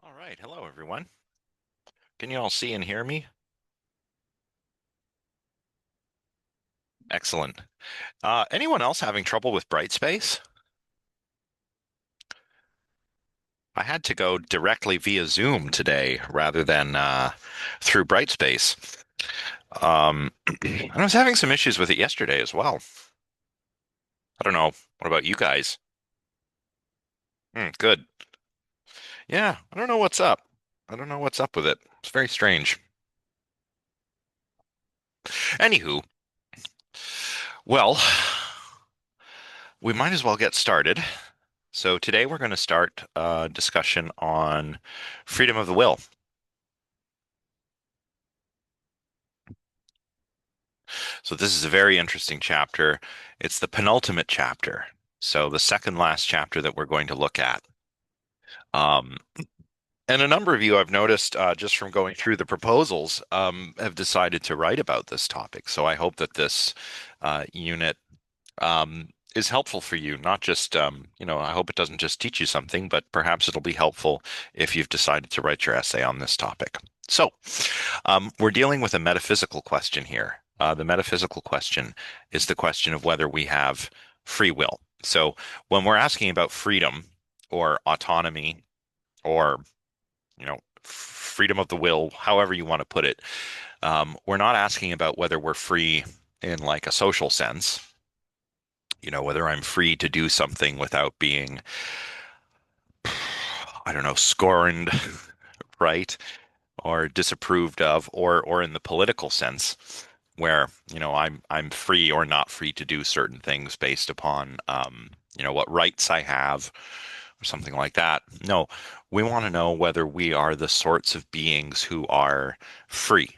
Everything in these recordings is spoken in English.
All right. Hello, everyone. Can you all see and hear me? Excellent. Anyone else having trouble with Brightspace? I had to go directly via Zoom today rather than through Brightspace. Um, and I was having some issues with it yesterday as well. I don't know. What about you guys? Good. Yeah, I don't know what's up. I don't know what's up with it. It's very strange. Anywho, well, we might as well get started. So today we're going to start a discussion on freedom of the will. So this is a very interesting chapter. It's the penultimate chapter. So the second last chapter that we're going to look at. Um, and a number of you I've noticed just from going through the proposals have decided to write about this topic. So I hope that this unit is helpful for you. Not just, I hope it doesn't just teach you something, but perhaps it'll be helpful if you've decided to write your essay on this topic. So, we're dealing with a metaphysical question here. The metaphysical question is the question of whether we have free will. So, when we're asking about freedom or autonomy or, freedom of the will, however you want to put it, we're not asking about whether we're free in like a social sense, whether I'm free to do something without being, I don't know, scorned, right? Or disapproved of, or in the political sense, where, I'm free or not free to do certain things based upon, what rights I have or something like that. No, we want to know whether we are the sorts of beings who are free,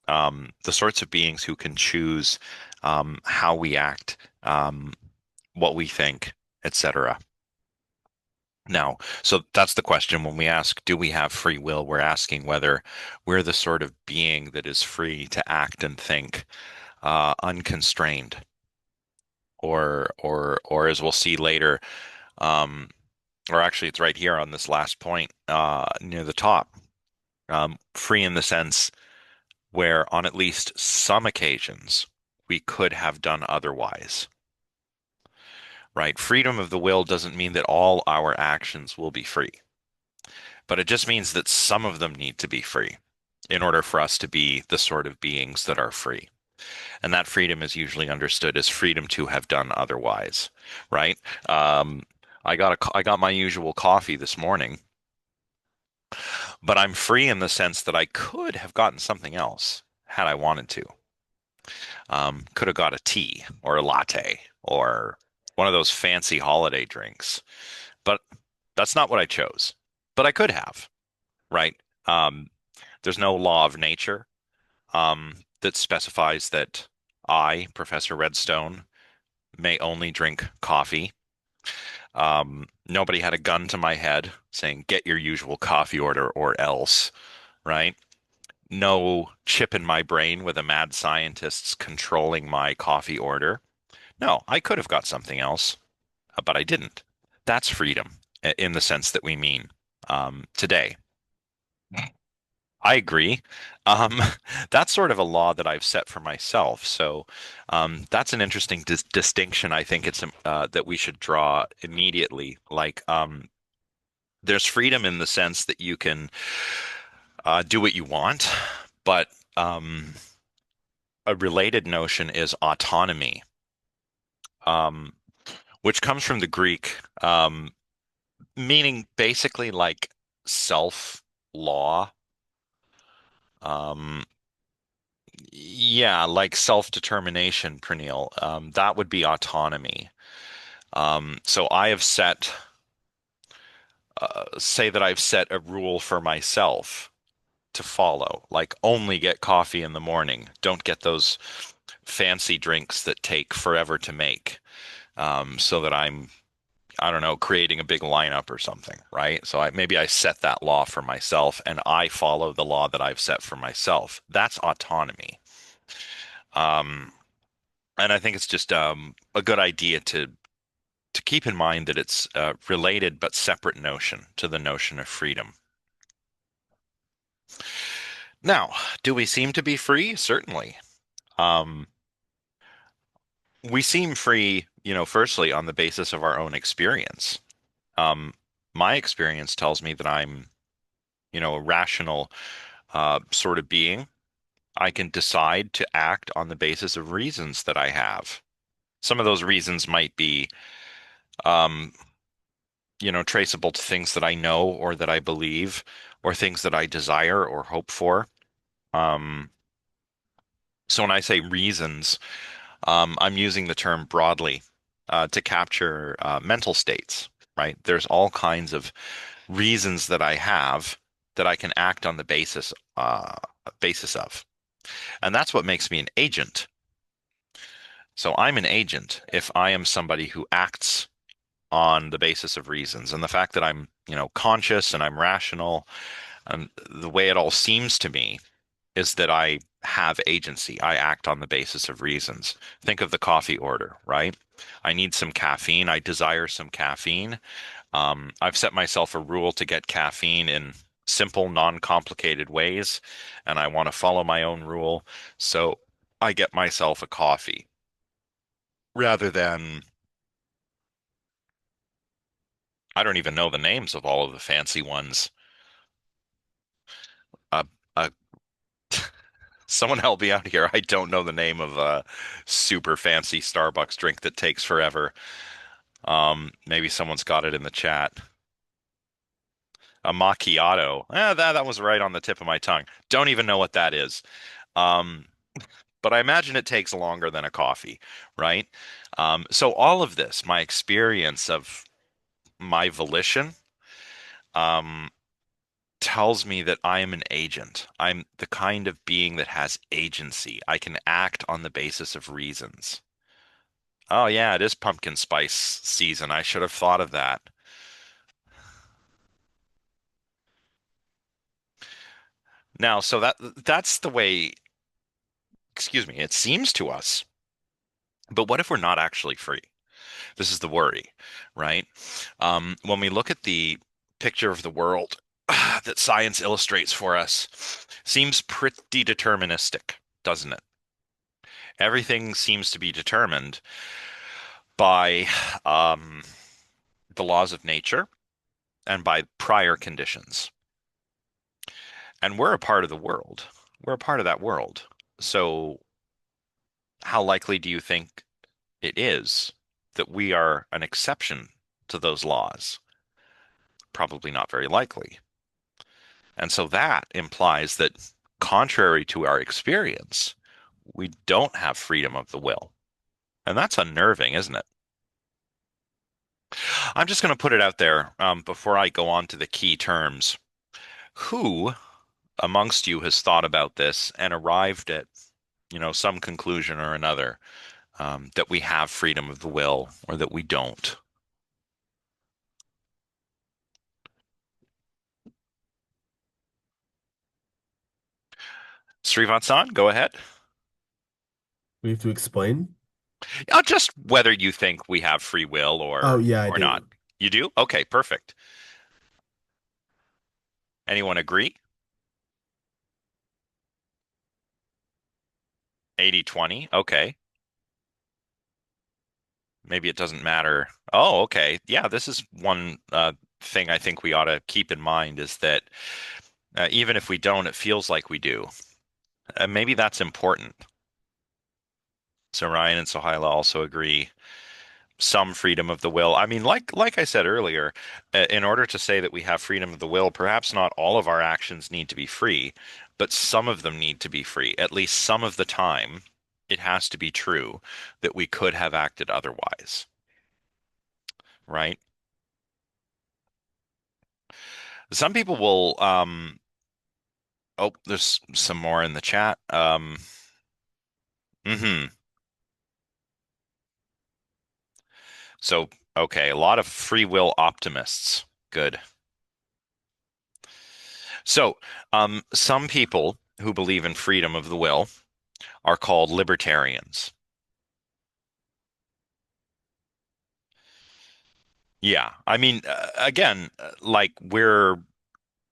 the sorts of beings who can choose how we act, what we think, etc. Now, so that's the question. When we ask, do we have free will? We're asking whether we're the sort of being that is free to act and think unconstrained, or as we'll see later, um, or actually, it's right here on this last point near the top, free in the sense where on at least some occasions we could have done otherwise. Right? Freedom of the will doesn't mean that all our actions will be free, but it just means that some of them need to be free in order for us to be the sort of beings that are free. And that freedom is usually understood as freedom to have done otherwise, right? Um, I got my usual coffee this morning, but I'm free in the sense that I could have gotten something else had I wanted to. Could have got a tea or a latte or one of those fancy holiday drinks, but that's not what I chose. But I could have, right? Um, there's no law of nature that specifies that I, Professor Redstone, may only drink coffee. Nobody had a gun to my head saying, get your usual coffee order or else, right? No chip in my brain with a mad scientist controlling my coffee order. No, I could have got something else, but I didn't. That's freedom in the sense that we mean today. I agree. Um, that's sort of a law that I've set for myself. So that's an interesting distinction. I think it's that we should draw immediately. Like, there's freedom in the sense that you can do what you want, but um, a related notion is autonomy, um, which comes from the Greek, meaning basically like self-law. Um, Yeah, like self-determination, Praneel. That would be autonomy. So I have say that I've set a rule for myself to follow, like only get coffee in the morning. Don't get those fancy drinks that take forever to make. So that I don't know, creating a big lineup or something, right? So maybe I set that law for myself and I follow the law that I've set for myself. That's autonomy. Um, and I think it's just a good idea to keep in mind that it's a related but separate notion to the notion of freedom. Now, do we seem to be free? Certainly. Um, we seem free, firstly on the basis of our own experience. Um, my experience tells me that I'm, a rational sort of being. I can decide to act on the basis of reasons that I have. Some of those reasons might be, um, traceable to things that I know or that I believe or things that I desire or hope for. Um, so when I say reasons, I'm using the term broadly to capture mental states, right? There's all kinds of reasons that I have that I can act on the basis of. And that's what makes me an agent. So I'm an agent if I am somebody who acts on the basis of reasons. And the fact that I'm, conscious and I'm rational, and the way it all seems to me is that I have agency. I act on the basis of reasons. Think of the coffee order, right? I need some caffeine. I desire some caffeine. I've set myself a rule to get caffeine in simple, non-complicated ways, and I want to follow my own rule. So I get myself a coffee rather than, I don't even know the names of all of the fancy ones. Uh, uh, Someone help me out here. I don't know the name of a super fancy Starbucks drink that takes forever. Maybe someone's got it in the chat. A macchiato. That was right on the tip of my tongue. Don't even know what that is. Um, but I imagine it takes longer than a coffee, right? So all of this, my experience of my volition, um, tells me that I am an agent. I'm the kind of being that has agency. I can act on the basis of reasons. Oh yeah, it is pumpkin spice season. I should have thought of that. Now, so that's the way, excuse me, it seems to us. But what if we're not actually free? This is the worry, right? When we look at the picture of the world that science illustrates for us, seems pretty deterministic, doesn't it? Everything seems to be determined by um, the laws of nature and by prior conditions. And we're a part of the world. We're a part of that world. So, how likely do you think it is that we are an exception to those laws? Probably not very likely. And so that implies that, contrary to our experience, we don't have freedom of the will. And that's unnerving, isn't it? I'm just going to put it out there before I go on to the key terms. Who amongst you has thought about this and arrived at, some conclusion or another that we have freedom of the will or that we don't? Srivatsan, go ahead. We have to explain. Just whether you think we have free will Oh, or yeah, I or not. do. You do? Okay, perfect. Anyone agree? 80-20. Okay. Maybe it doesn't matter. Oh, okay. Yeah, this is one thing I think we ought to keep in mind is that even if we don't, it feels like we do. Maybe that's important. So Ryan and Sohaila also agree. Some freedom of the will. I mean, like I said earlier, in order to say that we have freedom of the will, perhaps not all of our actions need to be free, but some of them need to be free. At least some of the time, it has to be true that we could have acted otherwise, right? Some people will oh, there's some more in the chat. Mhm. So, okay, a lot of free will optimists. Good. So, some people who believe in freedom of the will are called libertarians. Yeah, I mean, again, like we're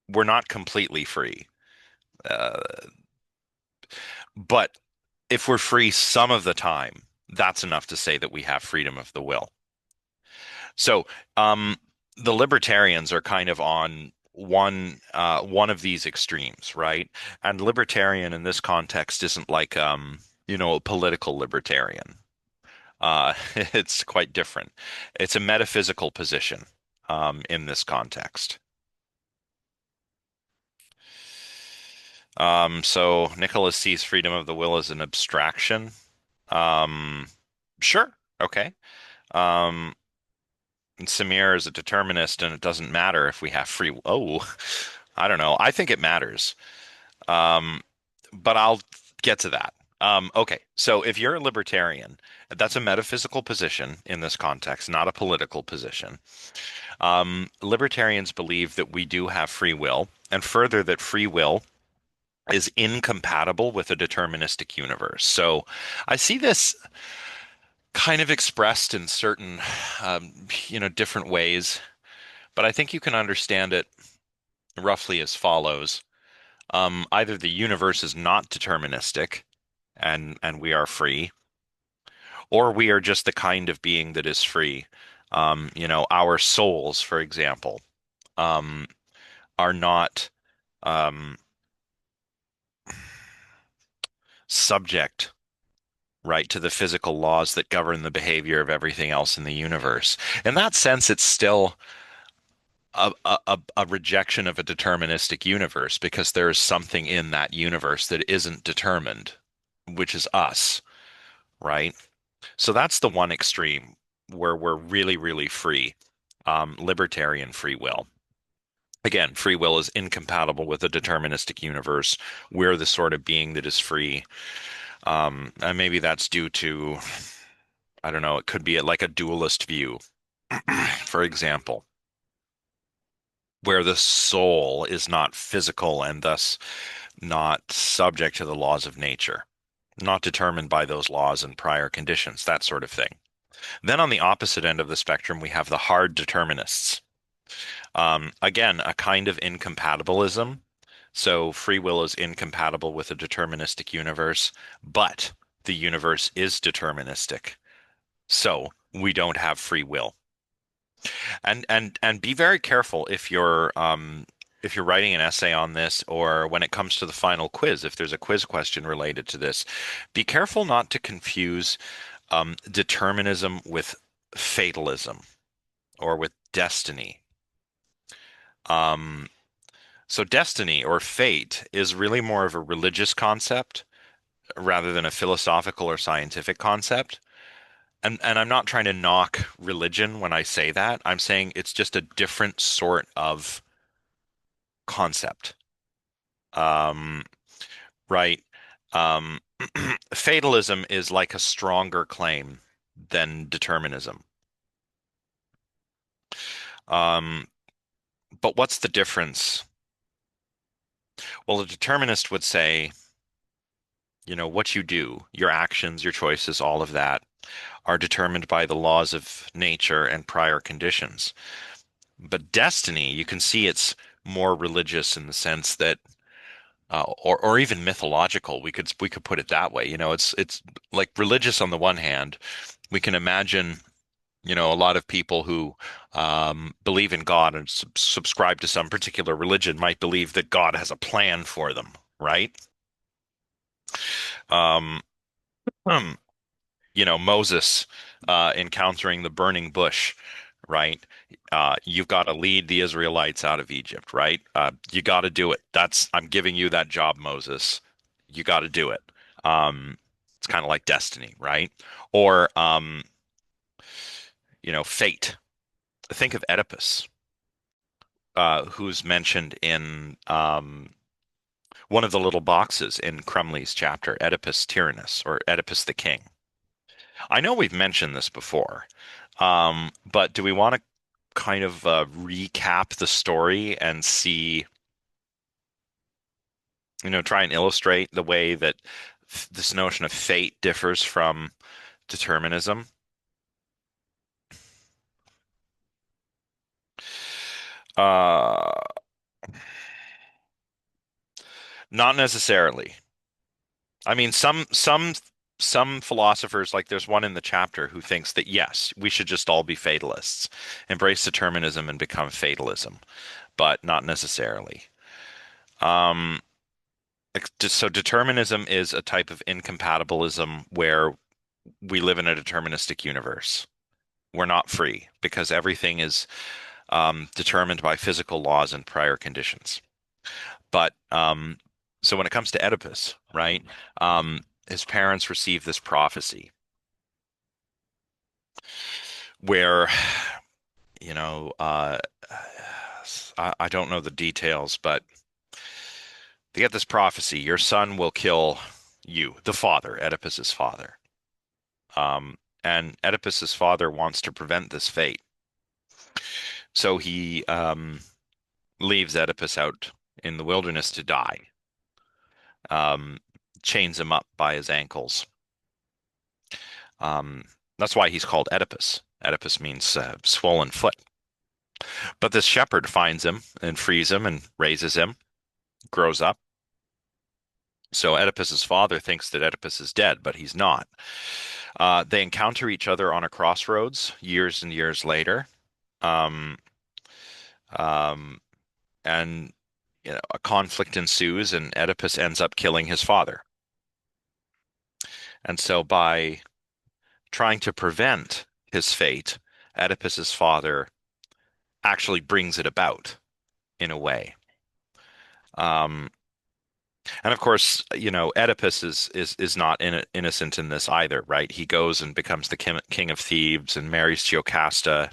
not completely free. Uh, but if we're free some of the time, that's enough to say that we have freedom of the will. So, the libertarians are kind of on one of these extremes, right? And libertarian in this context isn't like a political libertarian. It's quite different. It's a metaphysical position in this context. So Nicholas sees freedom of the will as an abstraction. Um, sure, okay. Um, and Samir is a determinist, and it doesn't matter if we have free. Oh, I don't know. I think it matters. Um, but I'll get to that. Okay, so if you're a libertarian, that's a metaphysical position in this context, not a political position. Libertarians believe that we do have free will, and further, that free will is incompatible with a deterministic universe. So I see this kind of expressed in certain, different ways, but I think you can understand it roughly as follows. Either the universe is not deterministic and we are free, or we are just the kind of being that is free. Our souls, for example, um, are not um, subject, right, to the physical laws that govern the behavior of everything else in the universe. In that sense, it's still a rejection of a deterministic universe because there is something in that universe that isn't determined, which is us, right? So that's the one extreme where we're really, really free, libertarian free will. Again, free will is incompatible with a deterministic universe. We're the sort of being that is free. And maybe that's due to, I don't know, it could be like a dualist view, for example, where the soul is not physical and thus not subject to the laws of nature, not determined by those laws and prior conditions, that sort of thing. Then on the opposite end of the spectrum, we have the hard determinists. Again, a kind of incompatibilism. So free will is incompatible with a deterministic universe, but the universe is deterministic. So we don't have free will. And be very careful if you're writing an essay on this, or when it comes to the final quiz, if there's a quiz question related to this, be careful not to confuse determinism with fatalism or with destiny. Um, so destiny or fate is really more of a religious concept rather than a philosophical or scientific concept. And I'm not trying to knock religion when I say that. I'm saying it's just a different sort of concept. Um, right. Um, Fatalism is like a stronger claim than determinism. Um, but what's the difference? Well, a determinist would say, what you do, your actions, your choices, all of that are determined by the laws of nature and prior conditions. But destiny, you can see it's more religious in the sense that, or even mythological. We could put it that way. It's like religious on the one hand. We can imagine, a lot of people who believe in God and subscribe to some particular religion might believe that God has a plan for them, right? Um, hmm, Moses encountering the burning bush, right? You've got to lead the Israelites out of Egypt, right? You got to do it. I'm giving you that job, Moses. You got to do it. It's kind of like destiny, right? Or, fate. Think of Oedipus, who's mentioned in one of the little boxes in Crumley's chapter, Oedipus Tyrannus or Oedipus the King. I know we've mentioned this before, but do we want to kind of recap the story and see, try and illustrate the way that this notion of fate differs from determinism? Uh, Not necessarily. I mean, some philosophers, like there's one in the chapter who thinks that yes, we should just all be fatalists, embrace determinism and become fatalism, but not necessarily. Um, so determinism is a type of incompatibilism where we live in a deterministic universe. We're not free because everything is determined by physical laws and prior conditions. But so when it comes to Oedipus, right? His parents received this prophecy where, you know, I don't know the details, but they get this prophecy: your son will kill you, the father, Oedipus's father. And Oedipus's father wants to prevent this fate, so he leaves Oedipus out in the wilderness to die. Um, Chains him up by his ankles. Um, that's why he's called Oedipus. Oedipus means swollen foot. But this shepherd finds him and frees him and raises him, grows up. So Oedipus's father thinks that Oedipus is dead, but he's not. They encounter each other on a crossroads years and years later. Um, um, and a conflict ensues, and Oedipus ends up killing his father. And so by trying to prevent his fate, Oedipus's father actually brings it about in a way. Um, and of course, Oedipus is not innocent in this either, right? He goes and becomes the king of Thebes and marries Jocasta,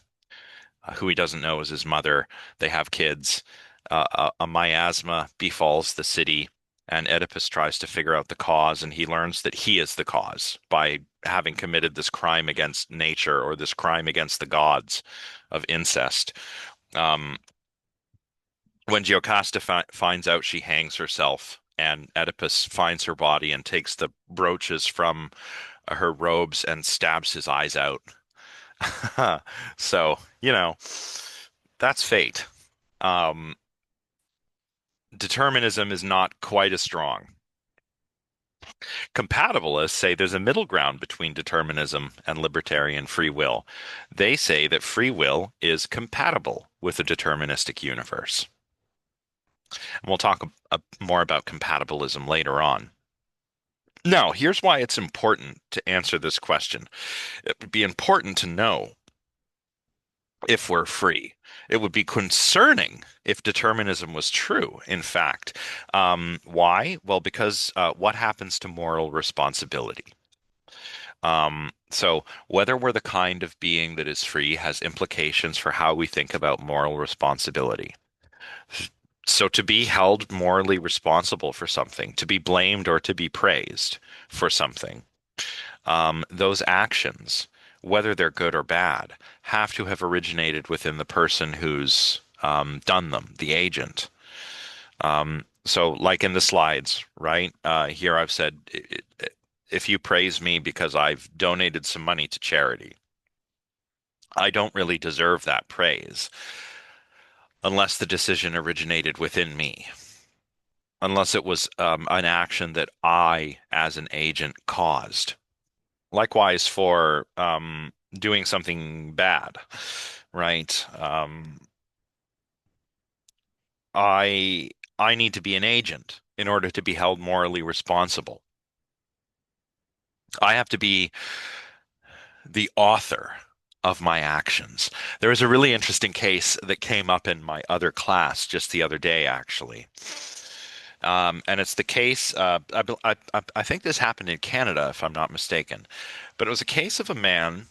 who he doesn't know is his mother. They have kids. A miasma befalls the city, and Oedipus tries to figure out the cause, and he learns that he is the cause by having committed this crime against nature or this crime against the gods of incest. Um, when Jocasta finds out, she hangs herself, and Oedipus finds her body and takes the brooches from her robes and stabs his eyes out. So, that's fate. Um, Determinism is not quite as strong. Compatibilists say there's a middle ground between determinism and libertarian free will. They say that free will is compatible with a deterministic universe. And we'll talk more about compatibilism later on. Now, here's why it's important to answer this question. It would be important to know if we're free. It would be concerning if determinism was true, in fact. Why? Well, because what happens to moral responsibility? So, whether we're the kind of being that is free has implications for how we think about moral responsibility. So, to be held morally responsible for something, to be blamed or to be praised for something, those actions, whether they're good or bad, have to have originated within the person who's done them, the agent. So, like in the slides, right? Here I've said, if you praise me because I've donated some money to charity, I don't really deserve that praise unless the decision originated within me, unless it was an action that I, as an agent, caused. Likewise for doing something bad, right? I I need to be an agent in order to be held morally responsible. I have to be the author of my actions. There was a really interesting case that came up in my other class just the other day, actually. And it's the case, I think this happened in Canada, if I'm not mistaken, but it was a case of a man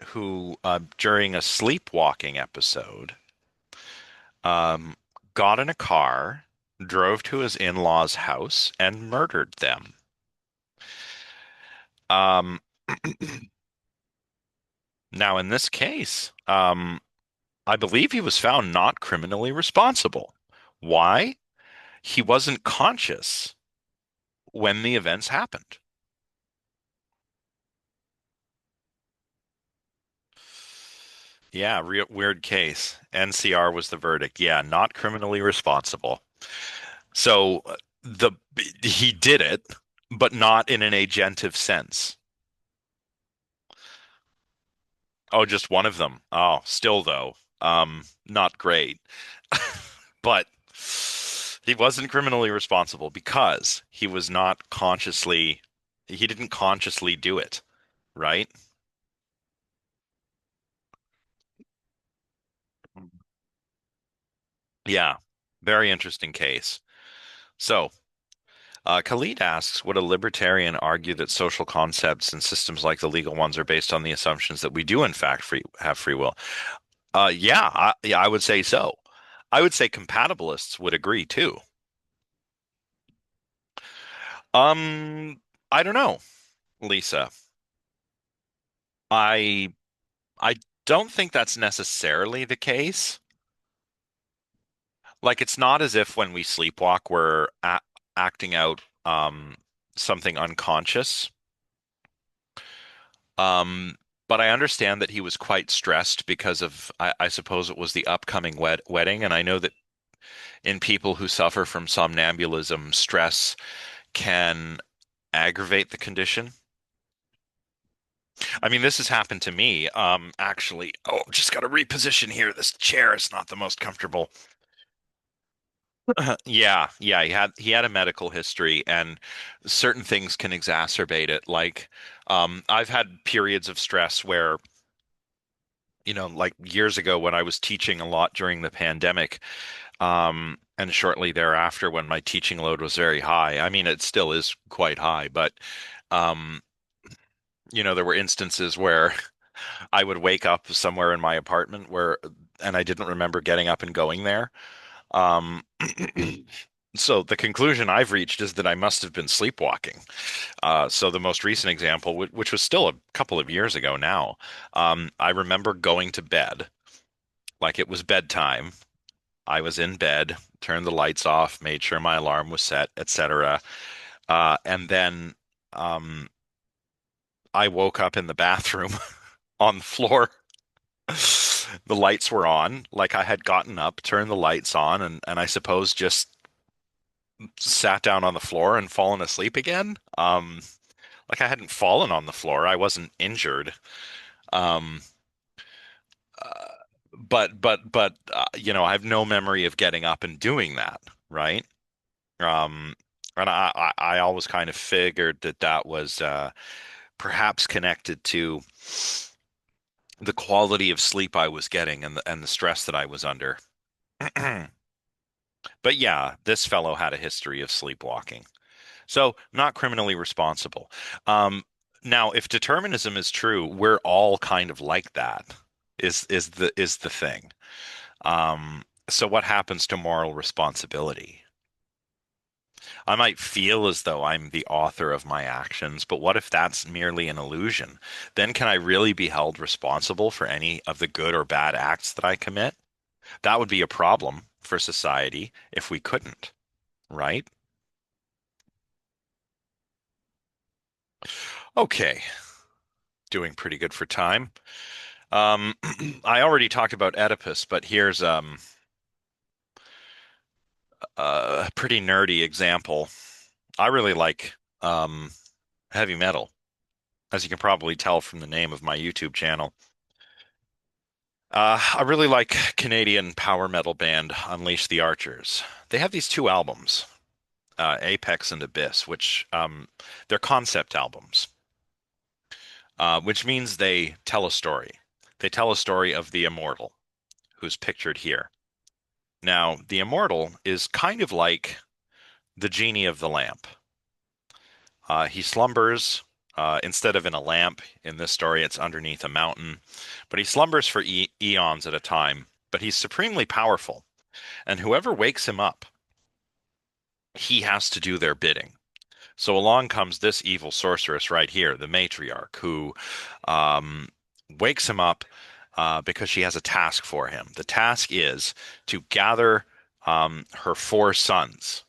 who, during a sleepwalking episode, um, got in a car, drove to his in-laws' house, and murdered them. Um, Now, in this case, I believe he was found not criminally responsible. Why? He wasn't conscious when the events happened. Yeah, weird case. NCR was the verdict. Yeah, not criminally responsible. So the he did it, but not in an agentive sense. Oh, just one of them. Oh, still though, not great. But he wasn't criminally responsible because he was not consciously, he didn't consciously do it, right? Yeah, very interesting case. So, Khalid asks, would a libertarian argue that social concepts and systems like the legal ones are based on the assumptions that we do, in fact, have free will? Yeah, I would say so. I would say compatibilists would agree too. Um, I don't know, Lisa. I I don't think that's necessarily the case. Like, it's not as if when we sleepwalk, we're acting out something unconscious. Um, but I understand that he was quite stressed because of, I suppose it was the upcoming wedding. And I know that in people who suffer from somnambulism, stress can aggravate the condition. I mean, this has happened to me, actually. Oh, just got to reposition here. This chair is not the most comfortable. Yeah, he had a medical history, and certain things can exacerbate it. Like, I've had periods of stress where, like years ago when I was teaching a lot during the pandemic, and shortly thereafter when my teaching load was very high. I mean, it still is quite high, but um, there were instances where I would wake up somewhere in my apartment and I didn't remember getting up and going there. Um, so the conclusion I've reached is that I must have been sleepwalking. So the most recent example, which was still a couple of years ago now, I remember going to bed, like it was bedtime. I was in bed, turned the lights off, made sure my alarm was set, etc. And then um, I woke up in the bathroom on the floor. The lights were on, like I had gotten up, turned the lights on, and I suppose just sat down on the floor and fallen asleep again. Like I hadn't fallen on the floor, I wasn't injured. Um, uh, but I have no memory of getting up and doing that, right? Um, and I always kind of figured that that was perhaps connected to the quality of sleep I was getting and the stress that I was under. But yeah, this fellow had a history of sleepwalking. So not criminally responsible. Um, Now, if determinism is true, we're all kind of like that, is the thing. So what happens to moral responsibility? I might feel as though I'm the author of my actions, but what if that's merely an illusion? Then can I really be held responsible for any of the good or bad acts that I commit? That would be a problem for society if we couldn't, right? Okay, doing pretty good for time. Um, I already talked about Oedipus, but here's a pretty nerdy example. I really like heavy metal, as you can probably tell from the name of my YouTube channel. I really like Canadian power metal band Unleash the Archers. They have these two albums, Apex and Abyss, which they're concept albums, which means they tell a story. They tell a story of the immortal, who's pictured here. Now, the immortal is kind of like the genie of the lamp. He slumbers instead of in a lamp. In this story, it's underneath a mountain, but he slumbers for eons at a time. But he's supremely powerful, and whoever wakes him up, he has to do their bidding. So along comes this evil sorceress right here, the matriarch, who um, wakes him up because she has a task for him. The task is to gather her four sons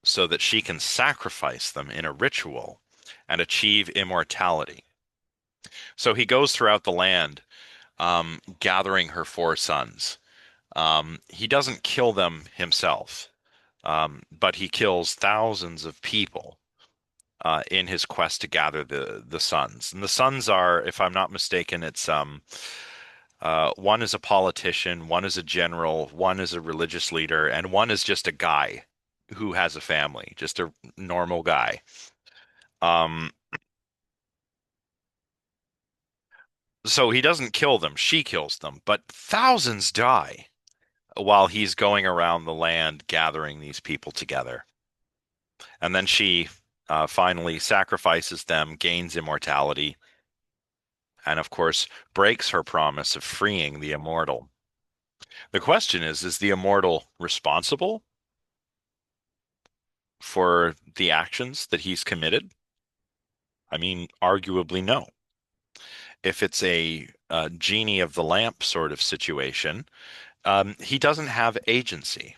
so that she can sacrifice them in a ritual and achieve immortality. So he goes throughout the land gathering her four sons. He doesn't kill them himself. but he kills thousands of people in his quest to gather the sons. And the sons are, if I'm not mistaken, it's one is a politician, one is a general, one is a religious leader, and one is just a guy who has a family, just a normal guy. Um, so he doesn't kill them, she kills them, but thousands die while he's going around the land gathering these people together. And then she finally sacrifices them, gains immortality, and of course breaks her promise of freeing the immortal. The question is the immortal responsible for the actions that he's committed? I mean, arguably no. If it's a genie of the lamp sort of situation, he doesn't have agency.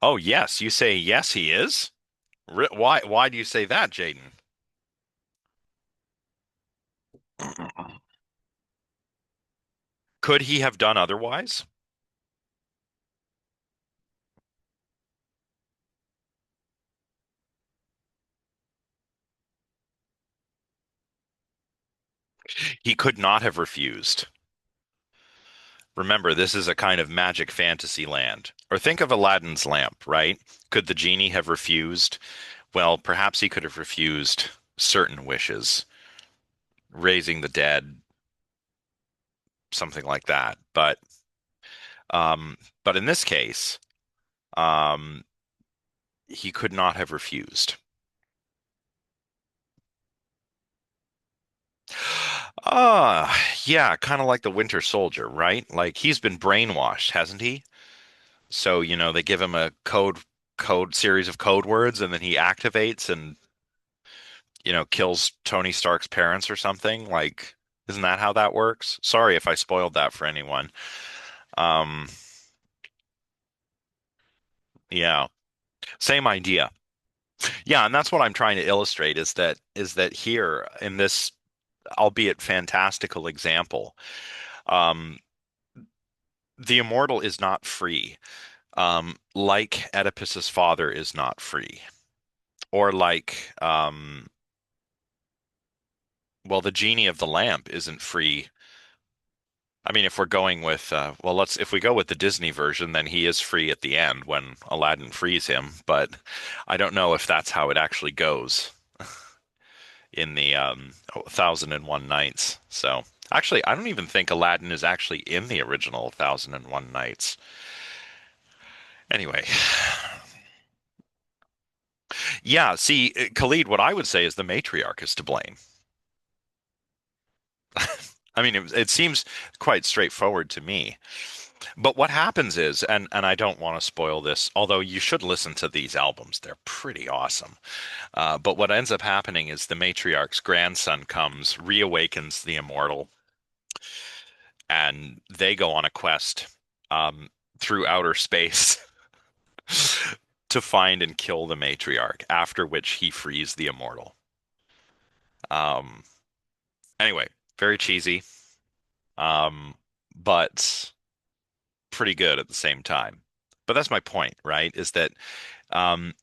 Oh, yes, you say yes, he is? Why do you say that, Jaden? Could he have done otherwise? He could not have refused. Remember, this is a kind of magic fantasy land. Or think of Aladdin's lamp, right? Could the genie have refused? Well, perhaps he could have refused certain wishes, raising the dead, something like that. Um, but in this case, um, he could not have refused. Ah, yeah, kind of like the Winter Soldier, right? Like he's been brainwashed, hasn't he? So, they give him a code series of code words and then he activates and, kills Tony Stark's parents or something. Like, isn't that how that works? Sorry if I spoiled that for anyone. Um, yeah, same idea. Yeah, and that's what I'm trying to illustrate is that here in this albeit fantastical example, um, the immortal is not free. Like Oedipus's father is not free, or like well, the genie of the lamp isn't free. I mean, if we're going with well, let's if we go with the Disney version, then he is free at the end when Aladdin frees him. But I don't know if that's how it actually goes in the 1001 Nights. So actually, I don't even think Aladdin is actually in the original 1001 Nights. Anyway, yeah. See, Khalid, what I would say is the matriarch is to blame. I mean, it seems quite straightforward to me. But what happens is, and I don't want to spoil this, although you should listen to these albums. They're pretty awesome. But what ends up happening is the matriarch's grandson comes, reawakens the immortal, and they go on a quest um, through outer space to find and kill the matriarch, after which he frees the immortal. Um, anyway, very cheesy, um, but pretty good at the same time. But that's my point, right? Is that um,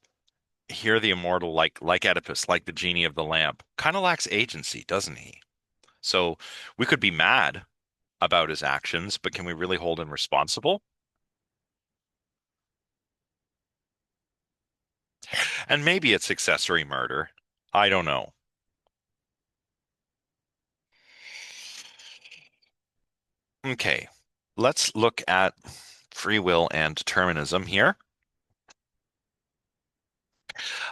here the immortal, like Oedipus, like the genie of the lamp, kind of lacks agency, doesn't he? So we could be mad about his actions, but can we really hold him responsible? And maybe it's accessory murder. I don't know. Okay, let's look at free will and determinism here.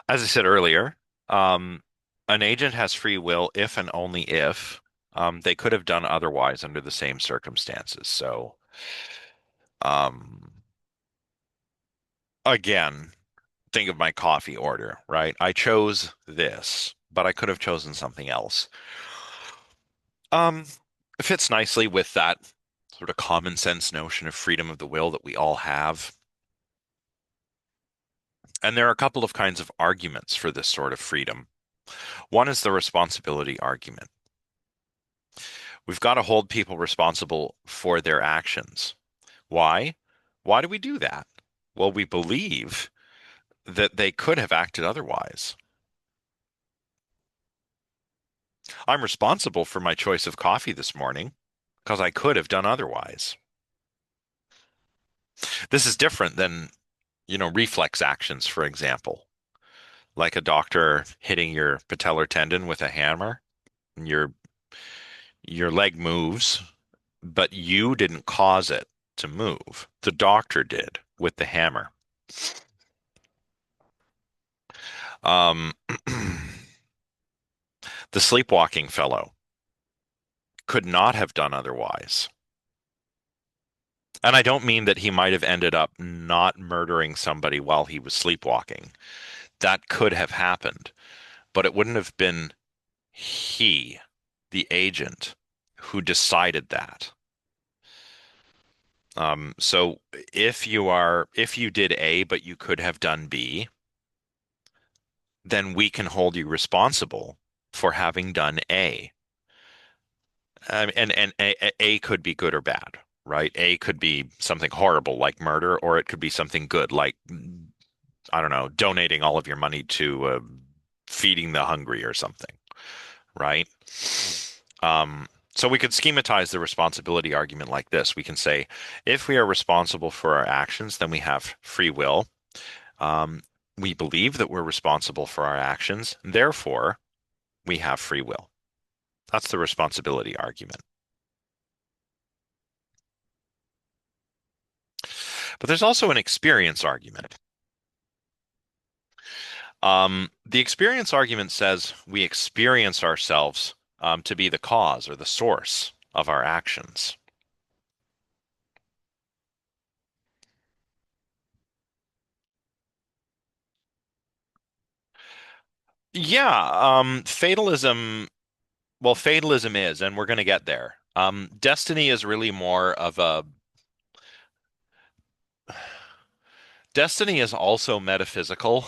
As I said earlier, an agent has free will if and only if they could have done otherwise under the same circumstances. So, um, again, think of my coffee order, right? I chose this, but I could have chosen something else. Um, it fits nicely with that sort of common sense notion of freedom of the will that we all have. And there are a couple of kinds of arguments for this sort of freedom. One is the responsibility argument. We've got to hold people responsible for their actions. Why? Why do we do that? Well, we believe that they could have acted otherwise. I'm responsible for my choice of coffee this morning because I could have done otherwise. This is different than, reflex actions, for example, like a doctor hitting your patellar tendon with a hammer, and your leg moves, but you didn't cause it to move. The doctor did with the hammer. Um, the sleepwalking fellow could not have done otherwise. And I don't mean that he might have ended up not murdering somebody while he was sleepwalking. That could have happened, but it wouldn't have been he, the agent, who decided that. So if you did A, but you could have done B, then we can hold you responsible for having done A. And A could be good or bad, right? A could be something horrible like murder, or it could be something good like, I don't know, donating all of your money to feeding the hungry or something, right? So we could schematize the responsibility argument like this. We can say, if we are responsible for our actions, then we have free will. Um, we believe that we're responsible for our actions, therefore, we have free will. That's the responsibility argument. But there's also an experience argument. The experience argument says we experience ourselves to be the cause or the source of our actions. Yeah, fatalism is, and we're going to get there. Destiny is really more of a, destiny is also metaphysical,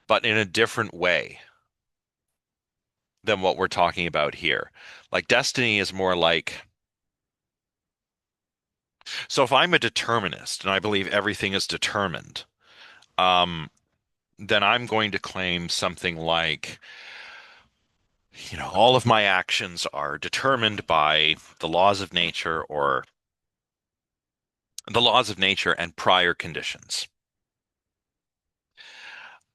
but in a different way than what we're talking about here. Like destiny is more like, so if I'm a determinist and I believe everything is determined, um, then I'm going to claim something like, all of my actions are determined by the laws of nature or the laws of nature and prior conditions.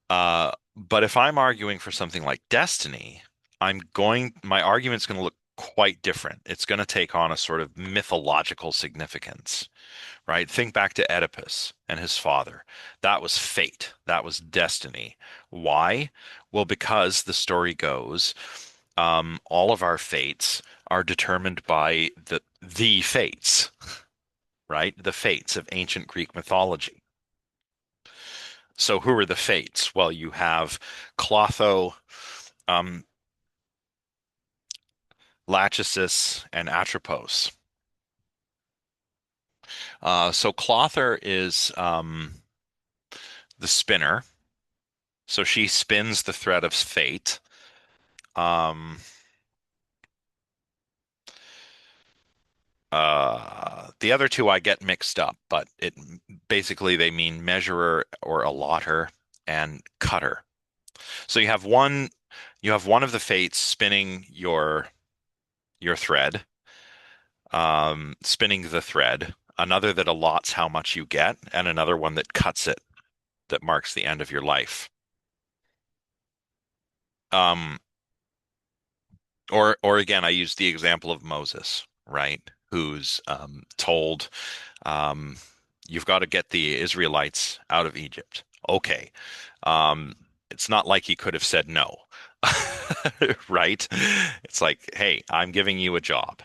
But if I'm arguing for something like destiny, my argument's going to look quite different. It's going to take on a sort of mythological significance, right? Think back to Oedipus and his father. That was fate. That was destiny. Why? Well, because the story goes, all of our fates are determined by the fates, right? The fates of ancient Greek mythology. So who are the fates? Well, you have Clotho, um, Lachesis, and Atropos. So Clotho is the spinner. So she spins the thread of fate. Um, the other two I get mixed up, but it basically they mean measurer or allotter and cutter. So you have one of the fates spinning your thread, spinning the thread, another that allots how much you get, and another one that cuts it, that marks the end of your life. Um, or again, I use the example of Moses, right? Who's told, um, you've got to get the Israelites out of Egypt. Okay. Um, it's not like he could have said no, right? It's like, hey, I'm giving you a job.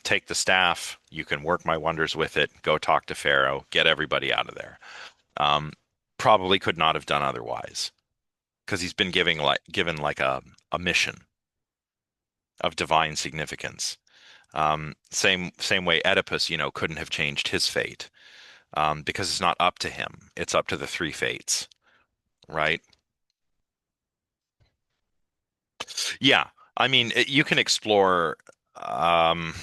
Take the staff. You can work my wonders with it. Go talk to Pharaoh. Get everybody out of there. Um, Probably could not have done otherwise because he's been given like a mission of divine significance. Same way Oedipus, couldn't have changed his fate because it's not up to him. It's up to the three fates, right? Yeah, I mean, you can explore. Um,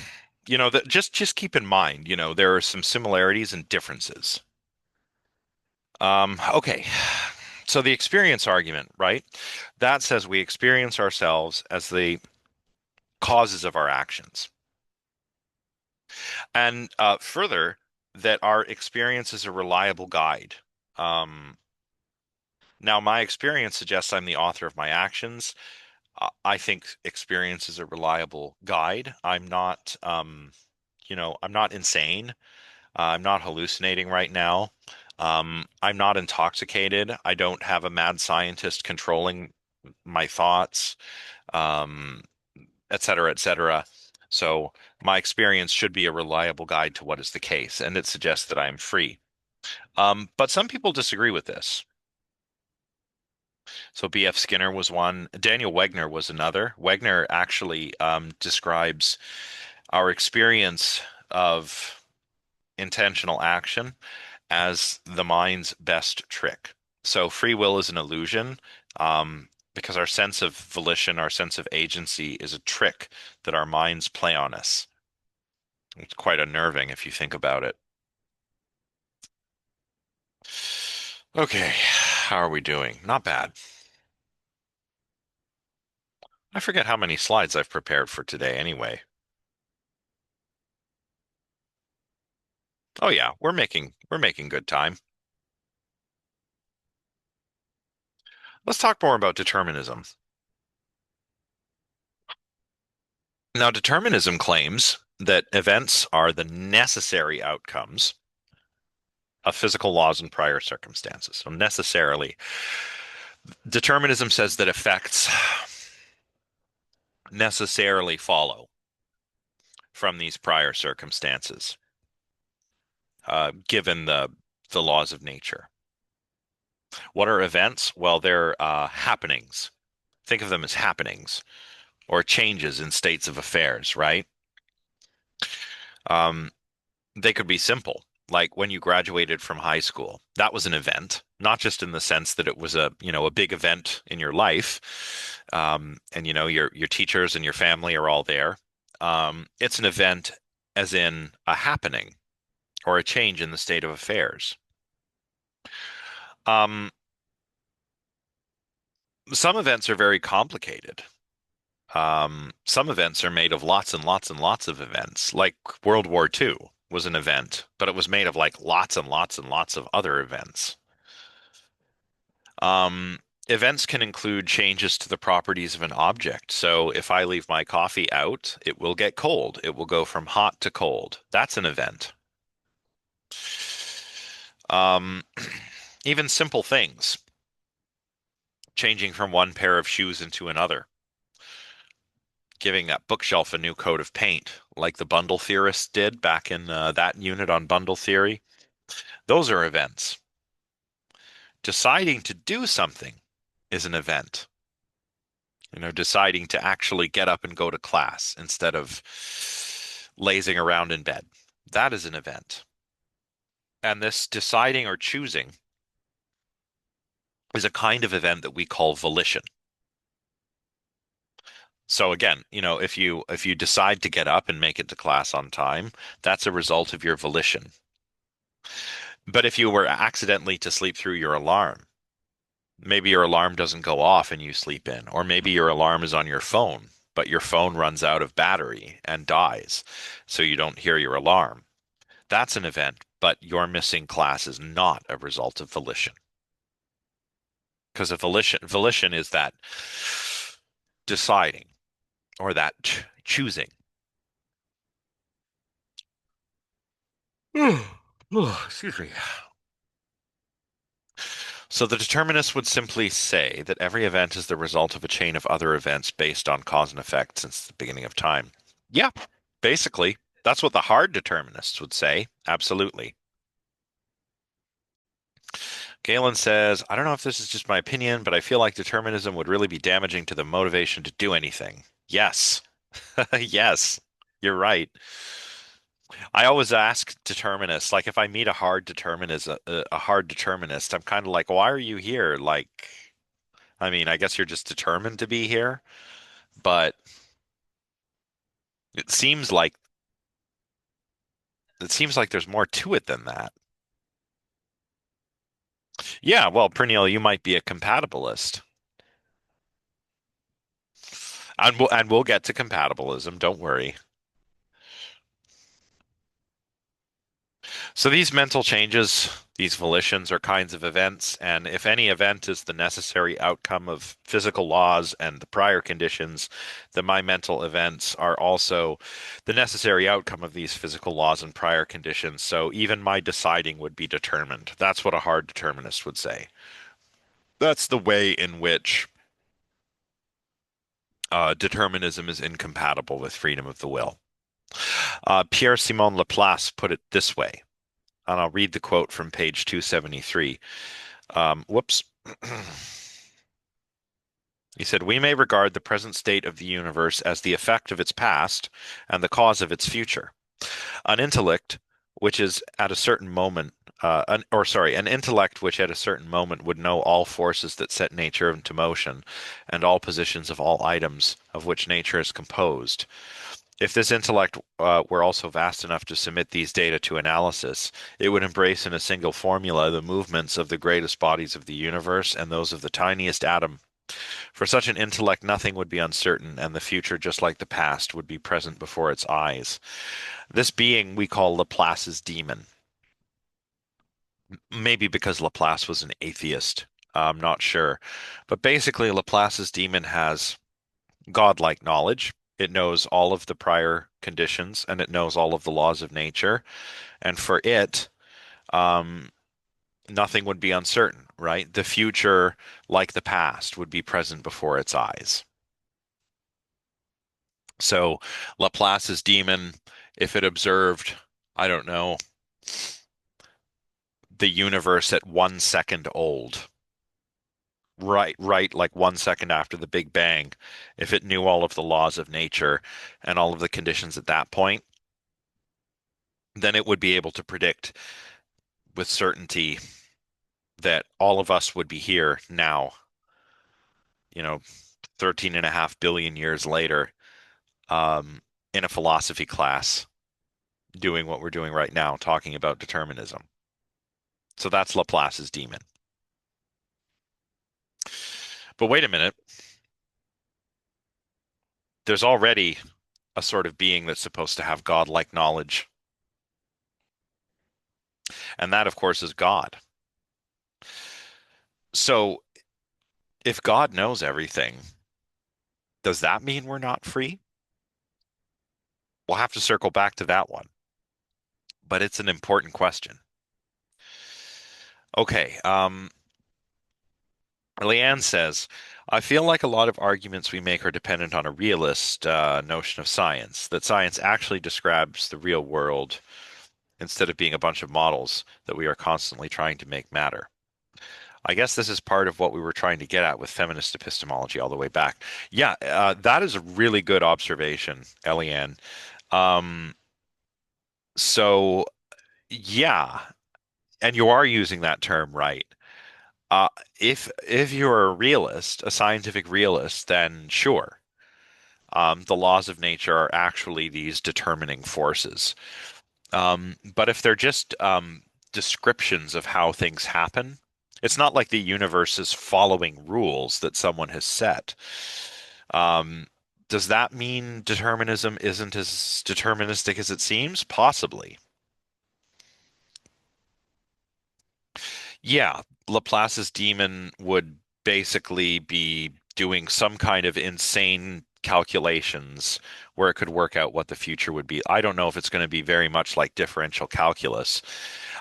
that just keep in mind, there are some similarities and differences. Okay. So the experience argument, right? That says we experience ourselves as the causes of our actions. And further, that our experience is a reliable guide. Um, Now, my experience suggests I'm the author of my actions. I think experience is a reliable guide. I'm not insane. I'm not hallucinating right now. I'm not intoxicated. I don't have a mad scientist controlling my thoughts, um, et cetera, et cetera. So my experience should be a reliable guide to what is the case, and it suggests that I am free. But some people disagree with this. So B.F. Skinner was one. Daniel Wegner was another. Wegner actually describes our experience of intentional action as the mind's best trick. So free will is an illusion, because our sense of volition, our sense of agency is a trick that our minds play on us. It's quite unnerving if you think about it. Okay, how are we doing? Not bad. I forget how many slides I've prepared for today anyway. Oh yeah, we're making good time. Let's talk more about determinism. Now, determinism claims that events are the necessary outcomes of physical laws and prior circumstances. So necessarily, determinism says that effects necessarily follow from these prior circumstances, given the laws of nature. What are events? Well, they're happenings. Think of them as happenings or changes in states of affairs, right? Um, they could be simple, like when you graduated from high school. That was an event, not just in the sense that it was a big event in your life, and your teachers and your family are all there. It's an event as in a happening or a change in the state of affairs. Um, some events are very complicated. Some events are made of lots and lots and lots of events, like World War II was an event, but it was made of like lots and lots and lots of other events. Um, Events can include changes to the properties of an object. So if I leave my coffee out, it will get cold. It will go from hot to cold. That's an event. Um, Even simple things, changing from one pair of shoes into another, giving that bookshelf a new coat of paint, like the bundle theorists did back in that unit on bundle theory. Those are events. Deciding to do something is an event. Deciding to actually get up and go to class instead of lazing around in bed. That is an event. And this deciding or choosing is a kind of event that we call volition. So again, if you decide to get up and make it to class on time, that's a result of your volition. But if you were accidentally to sleep through your alarm, maybe your alarm doesn't go off and you sleep in, or maybe your alarm is on your phone, but your phone runs out of battery and dies, so you don't hear your alarm. That's an event, but your missing class is not a result of volition. Because a volition is that deciding or that choosing. Excuse me. So the determinist would simply say that every event is the result of a chain of other events based on cause and effect since the beginning of time. Yeah, basically. That's what the hard determinists would say. Absolutely. Galen says, I don't know if this is just my opinion, but I feel like determinism would really be damaging to the motivation to do anything. Yes. Yes. You're right. I always ask determinists, like if I meet a hard determinist, I'm kind of like, why are you here? Like, I mean, I guess you're just determined to be here, but it seems like it seems like there's more to it than that. Yeah, well, Pernille, you might be a compatibilist. And we'll get to compatibilism, don't worry. So these mental changes, these volitions are kinds of events, and if any event is the necessary outcome of physical laws and the prior conditions, then my mental events are also the necessary outcome of these physical laws and prior conditions. So even my deciding would be determined. That's what a hard determinist would say. That's the way in which determinism is incompatible with freedom of the will. Pierre-Simon Laplace put it this way, and I'll read the quote from page 273. Whoops. He said, "We may regard the present state of the universe as the effect of its past and the cause of its future. An intellect which is at a certain moment, an intellect which at a certain moment would know all forces that set nature into motion and all positions of all items of which nature is composed. If this intellect were also vast enough to submit these data to analysis, it would embrace in a single formula the movements of the greatest bodies of the universe and those of the tiniest atom. For such an intellect, nothing would be uncertain, and the future, just like the past, would be present before its eyes. This being we call Laplace's demon. Maybe because Laplace was an atheist. I'm not sure. But basically, Laplace's demon has godlike knowledge. It knows all of the prior conditions and it knows all of the laws of nature. And for it, um, nothing would be uncertain, right? The future, like the past, would be present before its eyes. So Laplace's demon, if it observed, I don't know, the universe at 1 second old, right, like 1 second after the Big Bang, if it knew all of the laws of nature and all of the conditions at that point, then it would be able to predict with certainty that all of us would be here now, you know, 13 and a half billion years later, um, in a philosophy class doing what we're doing right now, talking about determinism. So that's Laplace's demon. But wait a minute, there's already a sort of being that's supposed to have godlike knowledge, and that, of course, is God. So if God knows everything, does that mean we're not free? We'll have to circle back to that one, but it's an important question. Okay, Leanne says, I feel like a lot of arguments we make are dependent on a realist notion of science, that science actually describes the real world instead of being a bunch of models that we are constantly trying to make matter. I guess this is part of what we were trying to get at with feminist epistemology all the way back. Yeah, that is a really good observation, Eliane. Um, so, yeah, and you are using that term right. Uh, if you're a realist, a scientific realist, then sure, the laws of nature are actually these determining forces. But if they're just descriptions of how things happen, it's not like the universe is following rules that someone has set. Um, does that mean determinism isn't as deterministic as it seems? Possibly. Yeah, Laplace's demon would basically be doing some kind of insane calculations where it could work out what the future would be. I don't know if it's going to be very much like differential calculus.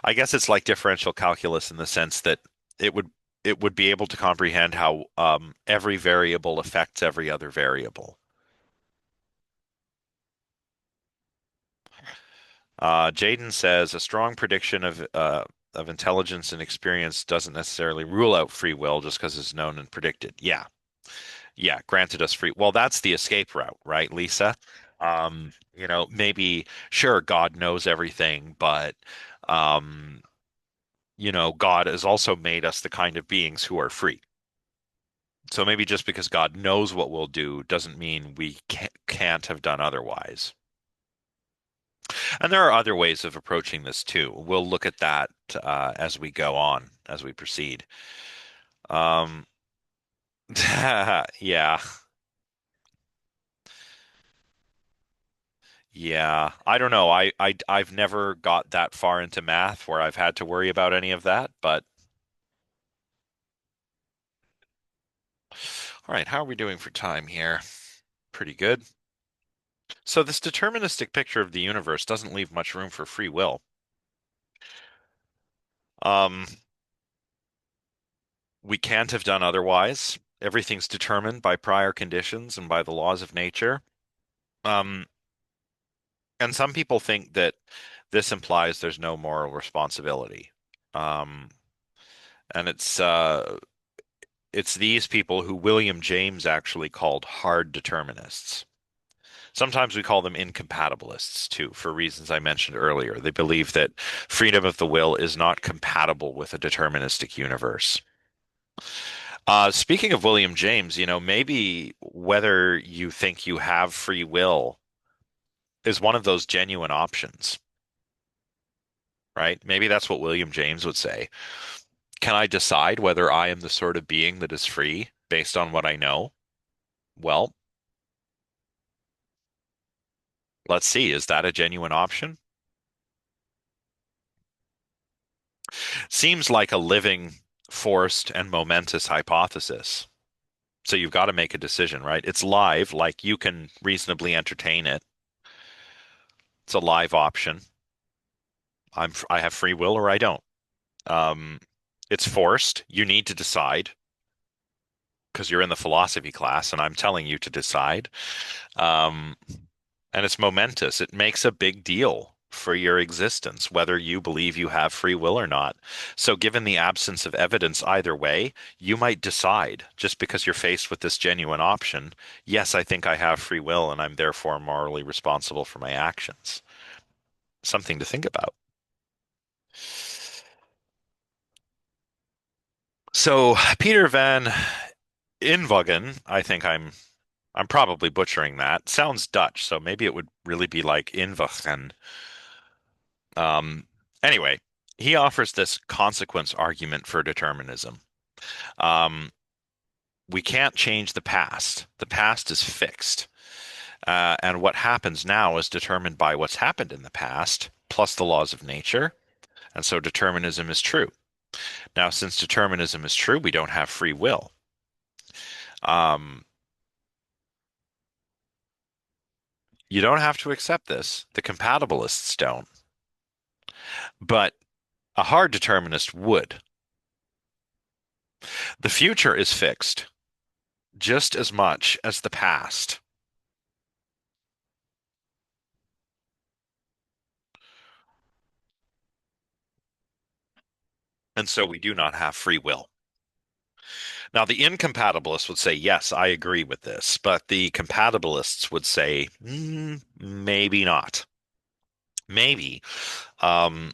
I guess it's like differential calculus in the sense that it would it would be able to comprehend how every variable affects every other variable. Jaden says a strong prediction of intelligence and experience doesn't necessarily rule out free will just because it's known and predicted. Yeah, yeah, granted us free. Well, that's the escape route, right, Lisa? Maybe sure, God knows everything, but um, God has also made us the kind of beings who are free. So maybe just because God knows what we'll do doesn't mean we can't have done otherwise. And there are other ways of approaching this too. We'll look at that as we go on, as we proceed. Um, yeah, yeah. I don't know. I've never got that far into math where I've had to worry about any of that. But all right, how are we doing for time here? Pretty good. So this deterministic picture of the universe doesn't leave much room for free will. Um, we can't have done otherwise. Everything's determined by prior conditions and by the laws of nature. Um, and some people think that this implies there's no moral responsibility. Um, and it's these people who William James actually called hard determinists. Sometimes we call them incompatibilists too, for reasons I mentioned earlier. They believe that freedom of the will is not compatible with a deterministic universe. Speaking of William James, maybe whether you think you have free will is one of those genuine options, right? Maybe that's what William James would say. Can I decide whether I am the sort of being that is free based on what I know? Well, let's see. Is that a genuine option? Seems like a living, forced, and momentous hypothesis. So you've got to make a decision, right? It's live, like you can reasonably entertain it. It's a live option. I have free will or I don't. Um, it's forced. You need to decide because you're in the philosophy class and I'm telling you to decide. Um, and it's momentous. It makes a big deal for your existence, whether you believe you have free will or not. So, given the absence of evidence either way, you might decide just because you're faced with this genuine option, yes, I think I have free will and I'm therefore morally responsible for my actions. Something to think about. So, Peter van Inwagen, I think I'm probably butchering that. Sounds Dutch, so maybe it would really be like Inwagen. Um, anyway, he offers this consequence argument for determinism. Um, we can't change the past. The past is fixed. And what happens now is determined by what's happened in the past, plus the laws of nature. And so determinism is true. Now, since determinism is true, we don't have free will. Um, you don't have to accept this. The compatibilists don't. But a hard determinist would. The future is fixed just as much as the past. And so we do not have free will. Now, the incompatibilists would say, yes, I agree with this. But the compatibilists would say, maybe not. Maybe um,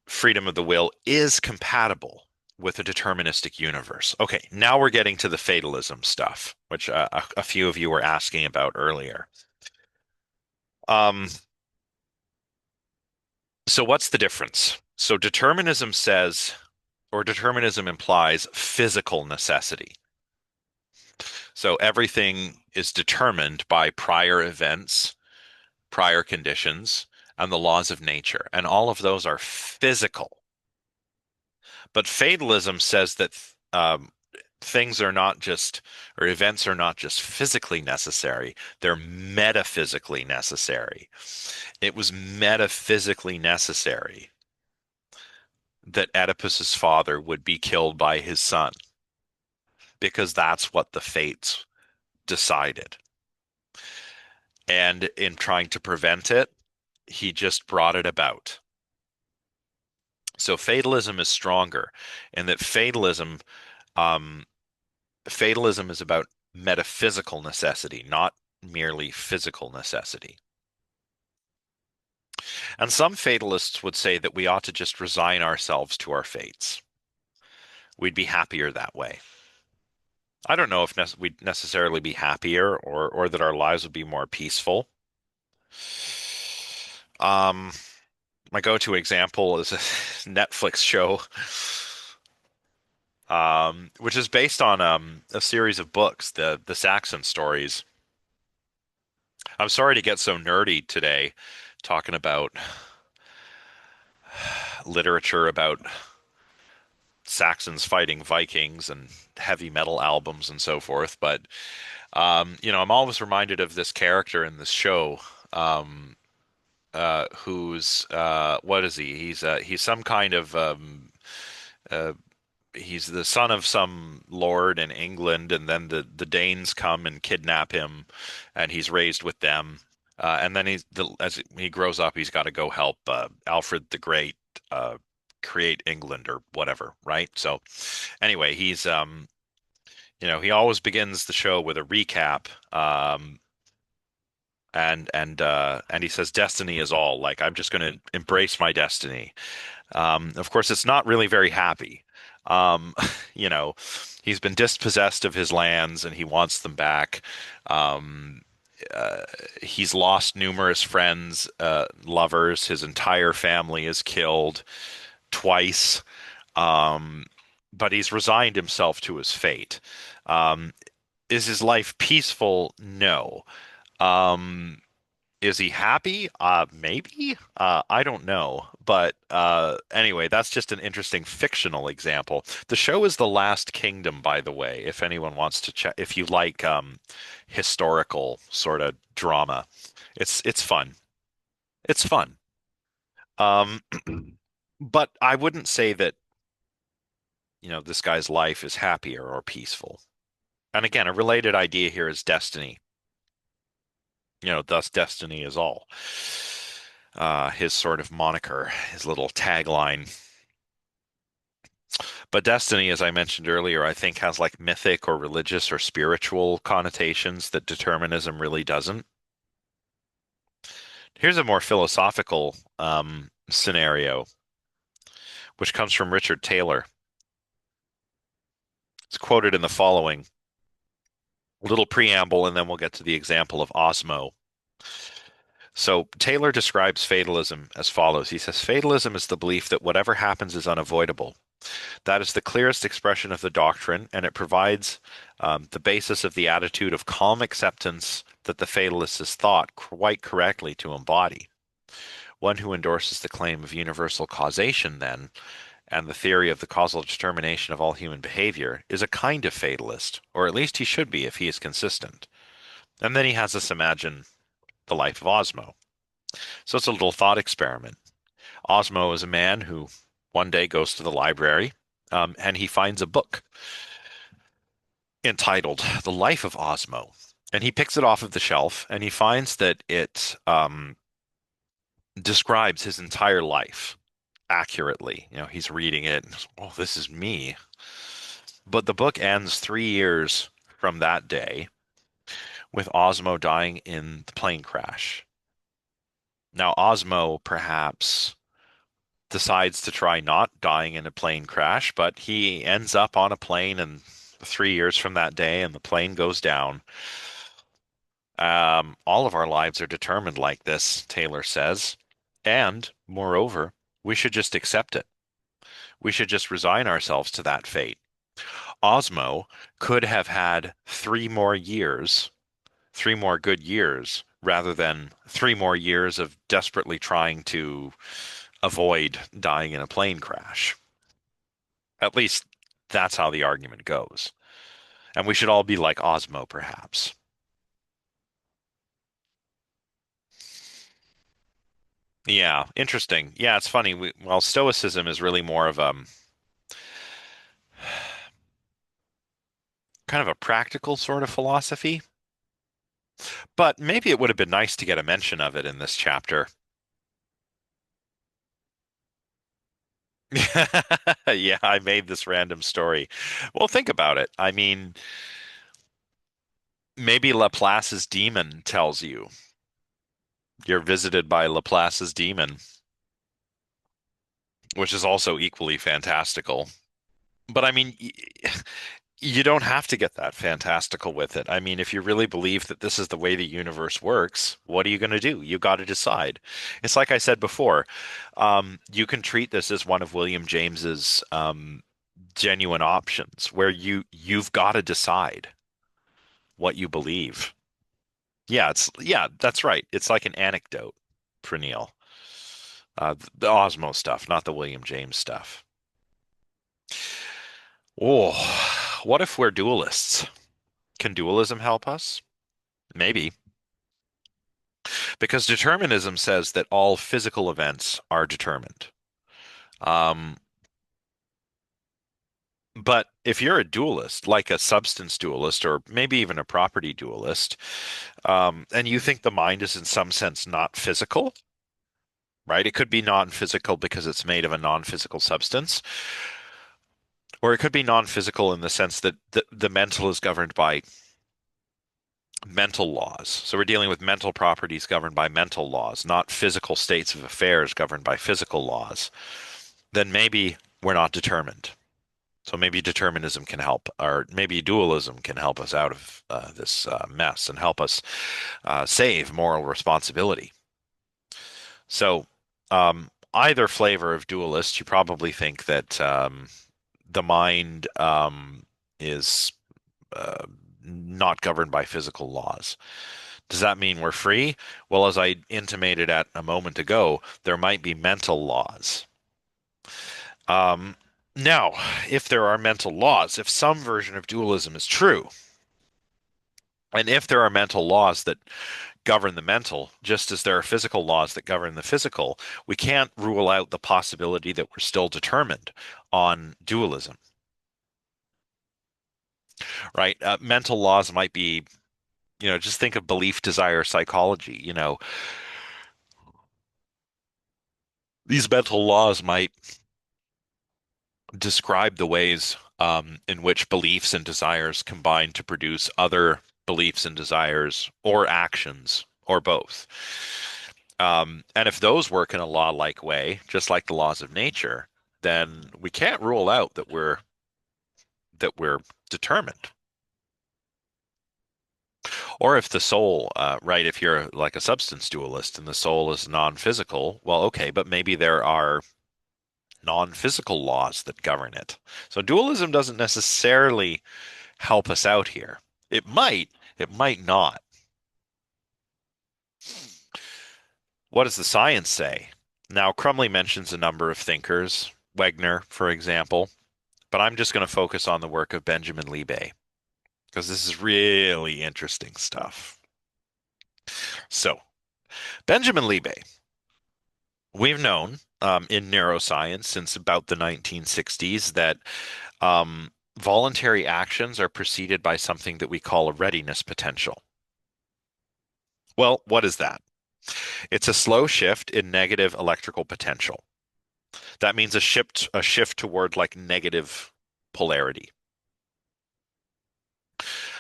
freedom of the will is compatible with a deterministic universe. Okay, now we're getting to the fatalism stuff, which a few of you were asking about earlier. Um, so what's the difference? So determinism says, or determinism implies physical necessity. So everything is determined by prior events, prior conditions, and the laws of nature. And all of those are physical. But fatalism says that things are not just, or events are not just physically necessary, they're metaphysically necessary. It was metaphysically necessary that Oedipus's father would be killed by his son because that's what the fates decided. And in trying to prevent it, he just brought it about. So fatalism is stronger in that um, fatalism is about metaphysical necessity, not merely physical necessity. And some fatalists would say that we ought to just resign ourselves to our fates. We'd be happier that way. I don't know if we'd necessarily be happier or that our lives would be more peaceful. Um, my go-to example is a Netflix show, which is based on a series of books, the Saxon stories. I'm sorry to get so nerdy today, talking about literature about Saxons fighting Vikings and heavy metal albums and so forth, but I'm always reminded of this character in this show, um, who's what is he? He's some kind of uh, he's the son of some lord in England, and then the Danes come and kidnap him, and he's raised with them. And then as he grows up, he's got to go help Alfred the Great uh, create England or whatever, right? So anyway, he always begins the show with a recap, and he says, "Destiny is all." Like, I'm just going to embrace my destiny. Of course, it's not really very happy. Um, you know, he's been dispossessed of his lands and he wants them back. Um, uh, he's lost numerous friends, lovers. His entire family is killed twice. Um, but he's resigned himself to his fate. Um, is his life peaceful? No. Um, is he happy? Maybe. I don't know. But anyway, that's just an interesting fictional example. The show is The Last Kingdom, by the way, if anyone wants to check, if you like historical sort of drama. It's fun. It's fun. Um, but I wouldn't say that, this guy's life is happier or peaceful. And again, a related idea here is destiny. Thus destiny is all. His sort of moniker, his little tagline. But destiny, as I mentioned earlier, I think has like mythic or religious or spiritual connotations that determinism really doesn't. Here's a more philosophical scenario, which comes from Richard Taylor. It's quoted in the following little preamble, and then we'll get to the example of Osmo. So Taylor describes fatalism as follows. He says, "Fatalism is the belief that whatever happens is unavoidable. That is the clearest expression of the doctrine, and it provides the basis of the attitude of calm acceptance that the fatalist is thought quite correctly to embody. One who endorses the claim of universal causation, then, and the theory of the causal determination of all human behavior, is a kind of fatalist, or at least he should be if he is consistent." And then he has us imagine the life of Osmo. So it's a little thought experiment. Osmo is a man who one day goes to the library, and he finds a book entitled The Life of Osmo. And he picks it off of the shelf and he finds that it describes his entire life accurately. He's reading it. And, oh, this is me. But the book ends 3 years from that day with Osmo dying in the plane crash. Now, Osmo perhaps decides to try not dying in a plane crash, but he ends up on a plane and 3 years from that day, and the plane goes down. All of our lives are determined like this, Taylor says. And, moreover, we should just accept it. We should just resign ourselves to that fate. Osmo could have had 3 more years, 3 more good years, rather than 3 more years of desperately trying to avoid dying in a plane crash. At least that's how the argument goes. And we should all be like Osmo, perhaps. Yeah, interesting. Yeah, it's funny. Well, Stoicism is really more of kind of a practical sort of philosophy, but maybe it would have been nice to get a mention of it in this chapter. Yeah, I made this random story. Well, think about it. I mean, maybe Laplace's demon tells you you're visited by Laplace's demon, which is also equally fantastical. But I mean, You don't have to get that fantastical with it. I mean, if you really believe that this is the way the universe works, what are you going to do? You got to decide. It's like I said before, you can treat this as one of William James's genuine options, where you've got to decide what you believe. Yeah, that's right. It's like an anecdote for Neil. The Osmo stuff, not the William James stuff. Oh, what if we're dualists? Can dualism help us? Maybe. Because determinism says that all physical events are determined. Um, but if you're a dualist, like a substance dualist, or maybe even a property dualist, and you think the mind is in some sense not physical, right? It could be non-physical because it's made of a non-physical substance, or it could be non-physical in the sense that the mental is governed by mental laws. So we're dealing with mental properties governed by mental laws, not physical states of affairs governed by physical laws. Then maybe we're not determined. So maybe determinism can help, or maybe dualism can help us out of this mess and help us save moral responsibility. So either flavor of dualist, you probably think that the mind is uh, not governed by physical laws. Does that mean we're free? Well, as I intimated at a moment ago, there might be mental laws. Um, Now, if there are mental laws, if some version of dualism is true, and if there are mental laws that govern the mental, just as there are physical laws that govern the physical, we can't rule out the possibility that we're still determined on dualism, right? Mental laws might be, just think of belief, desire, psychology. These mental laws might describe the ways in which beliefs and desires combine to produce other beliefs and desires or actions or both. And if those work in a law-like way, just like the laws of nature, then we can't rule out that we're determined. Or if the soul, right, if you're like a substance dualist and the soul is non-physical, well, okay, but maybe there are non-physical laws that govern it. So dualism doesn't necessarily help us out here. It might not. What does the science say? Now, Crumley mentions a number of thinkers, Wegner, for example, but I'm just going to focus on the work of Benjamin Liebe because this is really interesting stuff. So, Benjamin Liebe, we've known in neuroscience since about the 1960s that voluntary actions are preceded by something that we call a readiness potential. Well, what is that? It's a slow shift in negative electrical potential. That means a shift toward like negative polarity.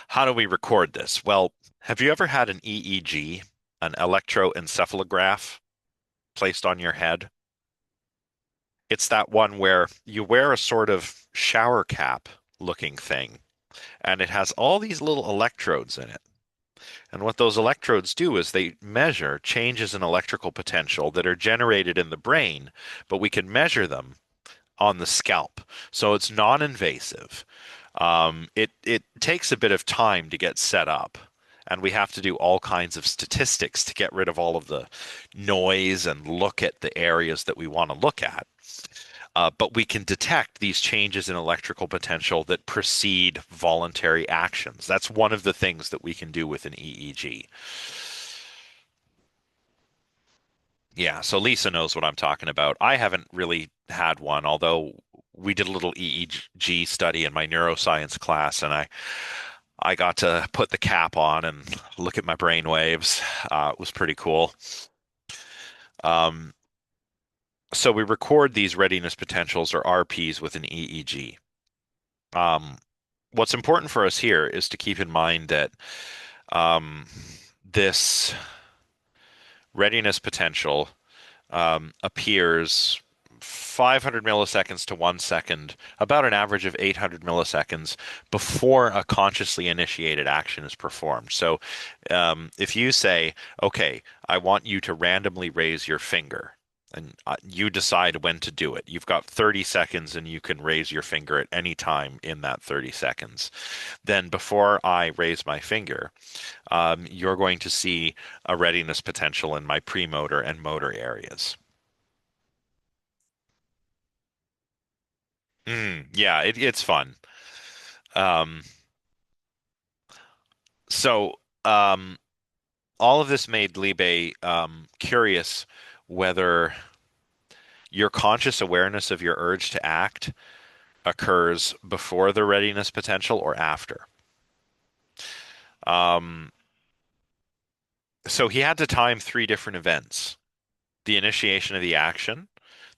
How do we record this? Well, have you ever had an EEG, an electroencephalograph placed on your head? It's that one where you wear a sort of shower cap looking thing, and it has all these little electrodes in it. And what those electrodes do is they measure changes in electrical potential that are generated in the brain, but we can measure them on the scalp. So it's non-invasive. It takes a bit of time to get set up, and we have to do all kinds of statistics to get rid of all of the noise and look at the areas that we want to look at. But we can detect these changes in electrical potential that precede voluntary actions. That's one of the things that we can do with an EEG. Yeah, so Lisa knows what I'm talking about. I haven't really had one, although we did a little EEG study in my neuroscience class, and I got to put the cap on and look at my brain waves. It was pretty cool. Um, so we record these readiness potentials or RPs with an EEG. Um, what's important for us here is to keep in mind that um, this readiness potential appears 500 milliseconds to 1 second, about an average of 800 milliseconds before a consciously initiated action is performed. So, if you say, okay, I want you to randomly raise your finger, and you decide when to do it. You've got 30 seconds and you can raise your finger at any time in that 30 seconds. Then, before I raise my finger, you're going to see a readiness potential in my premotor and motor areas. Yeah, it's fun. Um, so um, all of this made Libe curious whether your conscious awareness of your urge to act occurs before the readiness potential or after. Um, so he had to time three different events: the initiation of the action,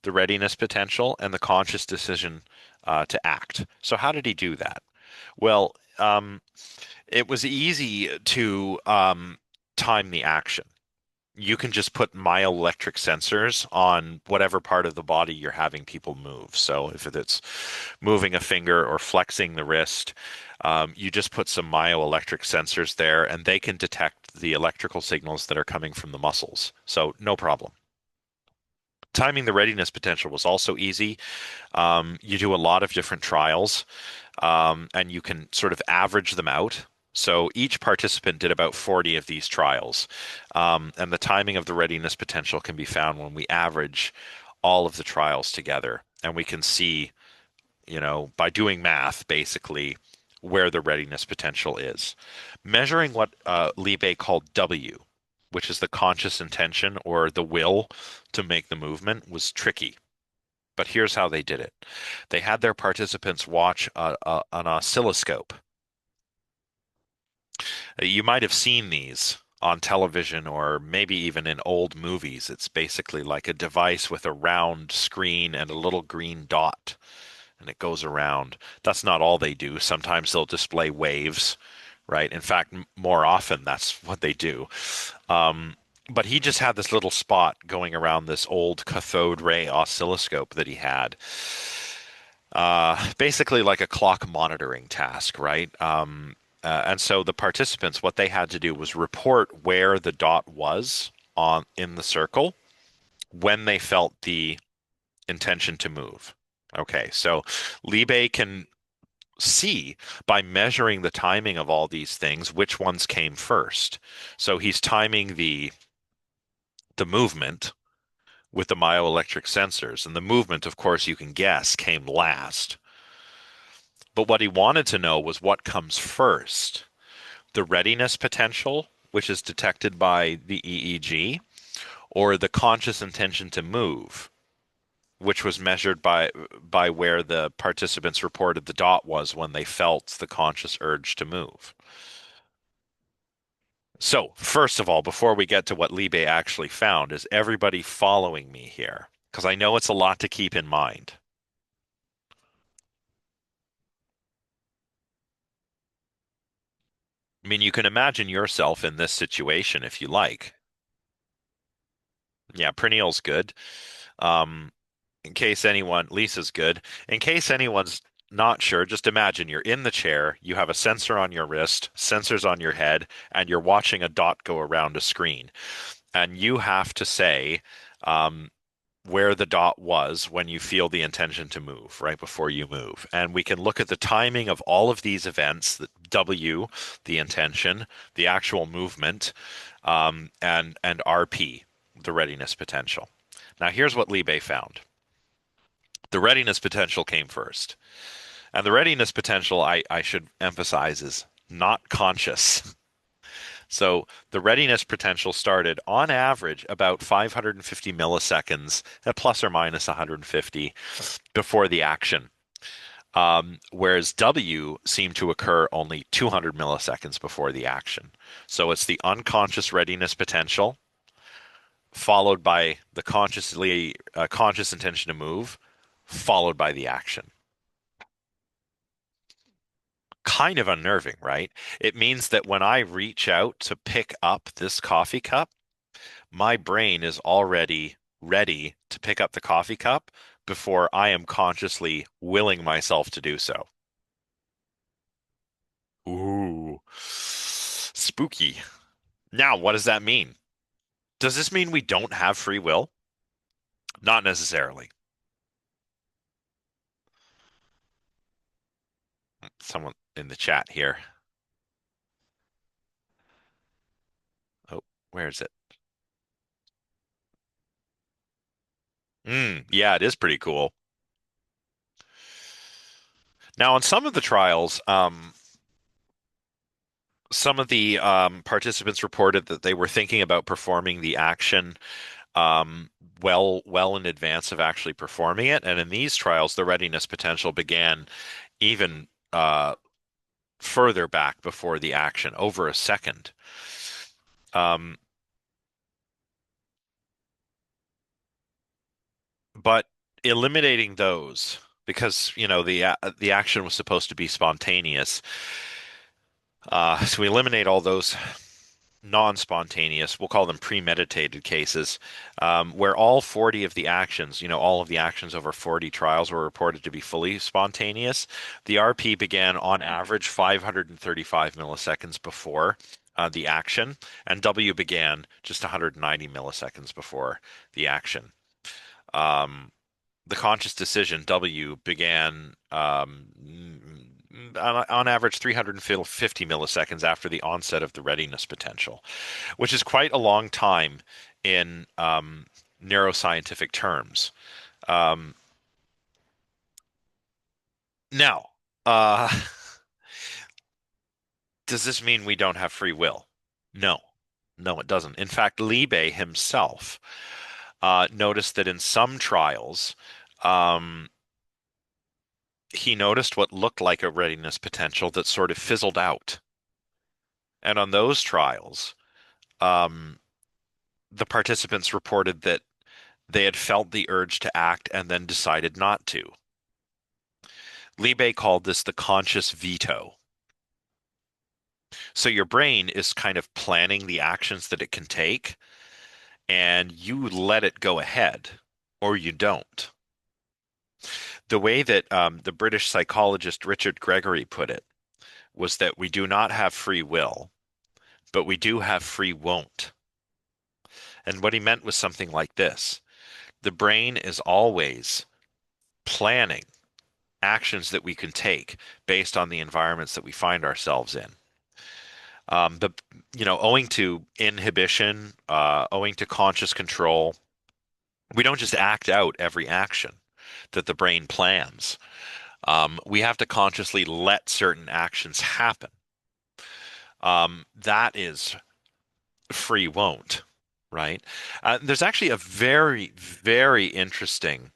the readiness potential, and the conscious decision to act. So how did he do that? Well, it was easy to time the action. You can just put myoelectric sensors on whatever part of the body you're having people move. So if it's moving a finger or flexing the wrist, you just put some myoelectric sensors there and they can detect the electrical signals that are coming from the muscles. So no problem. Timing the readiness potential was also easy. You do a lot of different trials, and you can sort of average them out. So each participant did about 40 of these trials. And the timing of the readiness potential can be found when we average all of the trials together. And we can see, by doing math, basically, where the readiness potential is. Measuring what Libe called W, which is the conscious intention or the will to make the movement, was tricky. But here's how they did it. They had their participants watch an oscilloscope. You might have seen these on television or maybe even in old movies. It's basically like a device with a round screen and a little green dot, and it goes around. That's not all they do. Sometimes they'll display waves, right? In fact, more often that's what they do. Um, but he just had this little spot going around this old cathode ray oscilloscope that he had. Basically like a clock monitoring task, right? And so the participants, what they had to do was report where the dot was on in the circle when they felt the intention to move. Okay, so Libe can see by measuring the timing of all these things which ones came first. So he's timing the movement with the myoelectric sensors, and the movement, of course, you can guess came last. But what he wanted to know was what comes first: the readiness potential, which is detected by the EEG, or the conscious intention to move, which was measured by where the participants reported the dot was when they felt the conscious urge to move. So, first of all, before we get to what Libe actually found, is everybody following me here? Because I know it's a lot to keep in mind. I mean, you can imagine yourself in this situation if you like. Yeah, Pernille's good. Um, in case anyone, Lisa's good. In case anyone's not sure, just imagine you're in the chair, you have a sensor on your wrist, sensors on your head, and you're watching a dot go around a screen. And you have to say um, where the dot was when you feel the intention to move, right before you move. And we can look at the timing of all of these events, the W, the intention, the actual movement, and RP, the readiness potential. Now, here's what Libe found. The readiness potential came first. And the readiness potential, I should emphasize, is not conscious. So the readiness potential started on average about 550 milliseconds, at plus or minus 150, before the action. Whereas W seemed to occur only 200 milliseconds before the action. So it's the unconscious readiness potential, followed by the conscious intention to move, followed by the action. Kind of unnerving, right? It means that when I reach out to pick up this coffee cup, my brain is already ready to pick up the coffee cup before I am consciously willing myself to do so. Ooh, spooky. Now, what does that mean? Does this mean we don't have free will? Not necessarily. Someone in the chat here. Oh, where is it? Yeah, it is pretty cool. Now, on some of the trials, some of the participants reported that they were thinking about performing the action um, well in advance of actually performing it. And in these trials, the readiness potential began even further back before the action, over a second. Um, but eliminating those, because the action was supposed to be spontaneous. So we eliminate all those non-spontaneous, we'll call them premeditated cases, where all 40 of the actions, all of the actions over 40 trials were reported to be fully spontaneous. The RP began on average 535 milliseconds before the action, and W began just 190 milliseconds before the action. Um, the conscious decision, W, began on average 350 milliseconds after the onset of the readiness potential, which is quite a long time in neuroscientific terms. Um, now, uh, does this mean we don't have free will? No, no, it doesn't. In fact, Liebe himself noticed that in some trials, um, he noticed what looked like a readiness potential that sort of fizzled out. And on those trials, um, the participants reported that they had felt the urge to act and then decided not to. Liebe called this the conscious veto. So your brain is kind of planning the actions that it can take, and you let it go ahead, or you don't. The way that the British psychologist Richard Gregory put it was that we do not have free will, but we do have free won't. And what he meant was something like this. The brain is always planning actions that we can take based on the environments that we find ourselves in. But owing to inhibition, owing to conscious control, we don't just act out every action that the brain plans. We have to consciously let certain actions happen. That is free won't, right? There's actually a very, very interesting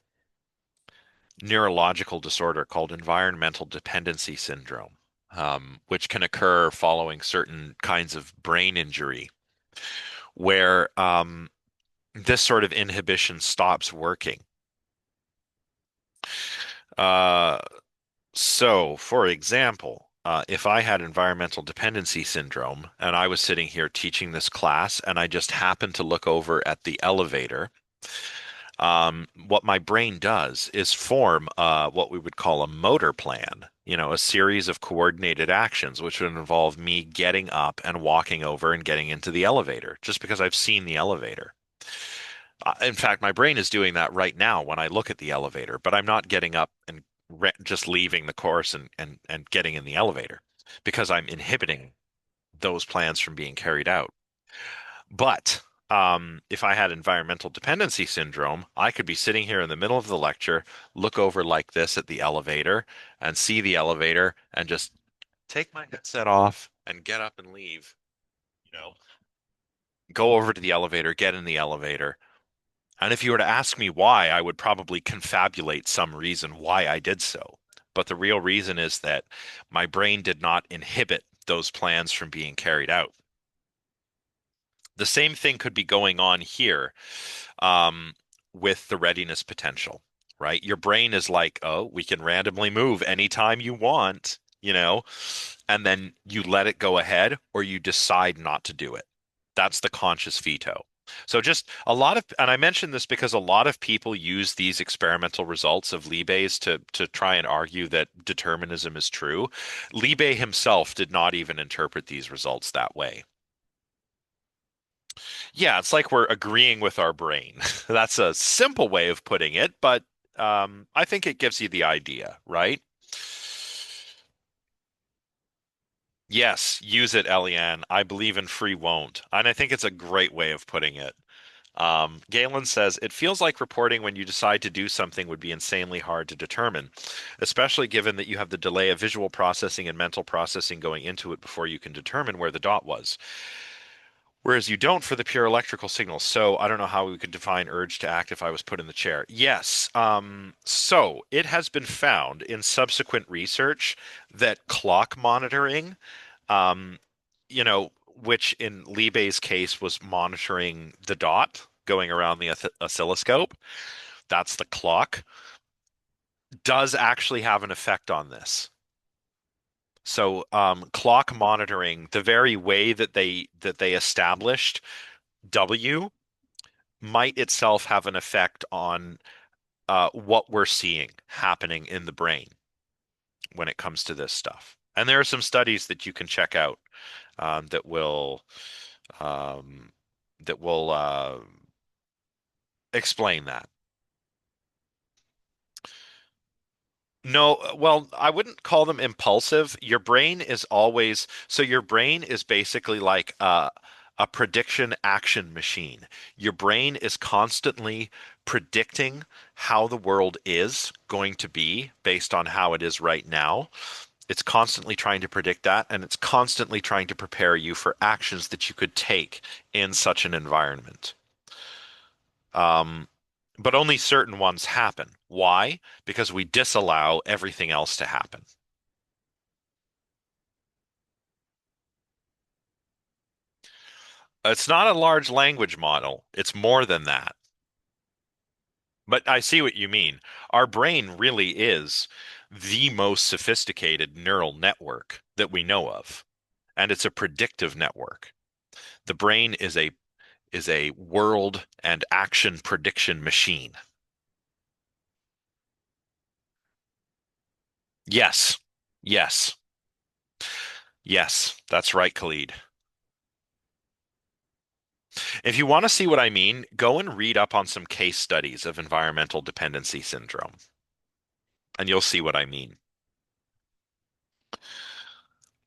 neurological disorder called environmental dependency syndrome, which can occur following certain kinds of brain injury, where this sort of inhibition stops working. Uh, so, for example, if I had environmental dependency syndrome and I was sitting here teaching this class and I just happened to look over at the elevator, what my brain does is form what we would call a motor plan, a series of coordinated actions, which would involve me getting up and walking over and getting into the elevator just because I've seen the elevator. In fact, my brain is doing that right now when I look at the elevator, but I'm not getting up and just leaving the course and getting in the elevator because I'm inhibiting those plans from being carried out. But if I had environmental dependency syndrome, I could be sitting here in the middle of the lecture, look over like this at the elevator and see the elevator and just take my headset off and get up and leave, you know, go over to the elevator, get in the elevator. And if you were to ask me why, I would probably confabulate some reason why I did so. But the real reason is that my brain did not inhibit those plans from being carried out. The same thing could be going on here um, with the readiness potential, right? Your brain is like, oh, we can randomly move anytime you want, and then you let it go ahead or you decide not to do it. That's the conscious veto. So just a lot of, and I mention this because a lot of people use these experimental results of Libe's to try and argue that determinism is true. Libe himself did not even interpret these results that way. Yeah, it's like we're agreeing with our brain. That's a simple way of putting it, but I think it gives you the idea, right? Yes, use it, Eliane. I believe in free won't. And I think it's a great way of putting it. Galen says, it feels like reporting when you decide to do something would be insanely hard to determine, especially given that you have the delay of visual processing and mental processing going into it before you can determine where the dot was. Whereas you don't for the pure electrical signals. So I don't know how we could define urge to act if I was put in the chair. Yes. So it has been found in subsequent research that clock monitoring, um, which in Libe's case was monitoring the dot going around the oscilloscope, that's the clock, does actually have an effect on this. So clock monitoring, the very way that they established W might itself have an effect on what we're seeing happening in the brain when it comes to this stuff. And there are some studies that you can check out that will um, explain that. No, well, I wouldn't call them impulsive. Your brain is always, so your brain is basically like a prediction action machine. Your brain is constantly predicting how the world is going to be based on how it is right now. It's constantly trying to predict that, and it's constantly trying to prepare you for actions that you could take in such an environment. Um, but only certain ones happen. Why? Because we disallow everything else to happen. It's not a large language model. It's more than that. But I see what you mean. Our brain really is the most sophisticated neural network that we know of, and it's a predictive network. The brain is a world and action prediction machine. Yes. Yes. Yes. That's right, Khalid. If you want to see what I mean, go and read up on some case studies of environmental dependency syndrome, and you'll see what I mean.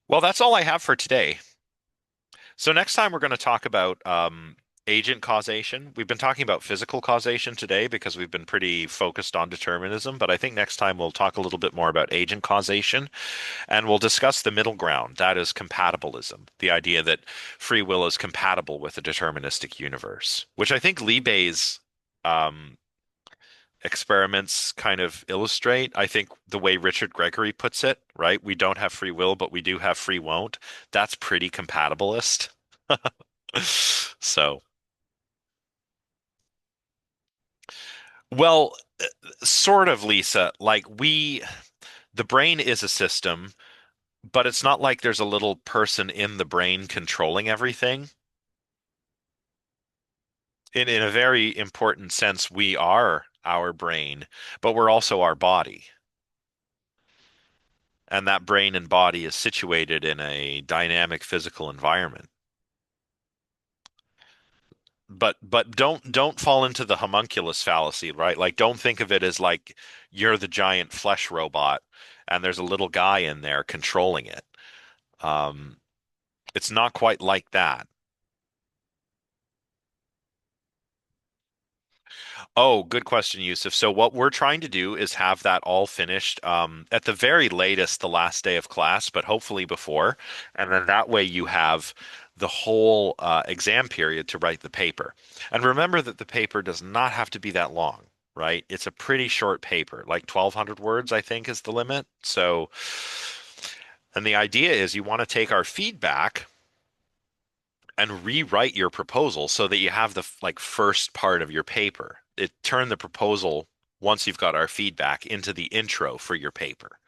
Well, that's all I have for today. So next time we're going to talk about agent causation. We've been talking about physical causation today because we've been pretty focused on determinism, but I think next time we'll talk a little bit more about agent causation and we'll discuss the middle ground. That is compatibilism, the idea that free will is compatible with a deterministic universe, which I think Libe's um, experiments kind of illustrate. I think the way Richard Gregory puts it, right? We don't have free will, but we do have free won't. That's pretty compatibilist. So, well, sort of, Lisa. The brain is a system, but it's not like there's a little person in the brain controlling everything. In a very important sense, we are our brain, but we're also our body. And that brain and body is situated in a dynamic physical environment. But don't fall into the homunculus fallacy, right? Like don't think of it as like you're the giant flesh robot and there's a little guy in there controlling it. Um, it's not quite like that. Oh, good question, Yusuf. So what we're trying to do is have that all finished at the very latest, the last day of class, but hopefully before. And then that way you have the whole exam period to write the paper. And remember that the paper does not have to be that long, right? It's a pretty short paper, like 1,200 words, I think is the limit. So, and the idea is you want to take our feedback and rewrite your proposal so that you have the like first part of your paper. Turn the proposal once you've got our feedback into the intro for your paper.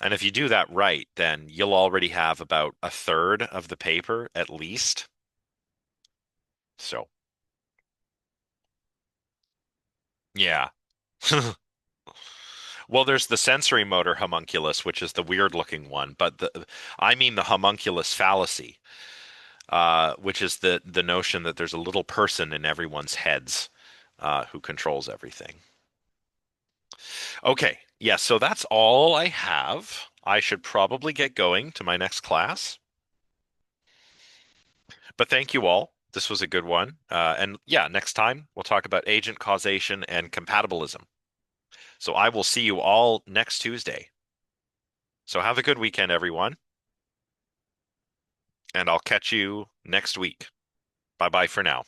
And if you do that right, then you'll already have about a third of the paper at least. So, yeah. Well, there's the sensory motor homunculus, which is the weird looking one, but I mean the homunculus fallacy, which is the notion that there's a little person in everyone's heads who controls everything. Okay, yeah, so that's all I have. I should probably get going to my next class, but thank you all. This was a good one. And yeah, next time we'll talk about agent causation and compatibilism. So I will see you all next Tuesday. So have a good weekend, everyone, and I'll catch you next week. Bye bye for now.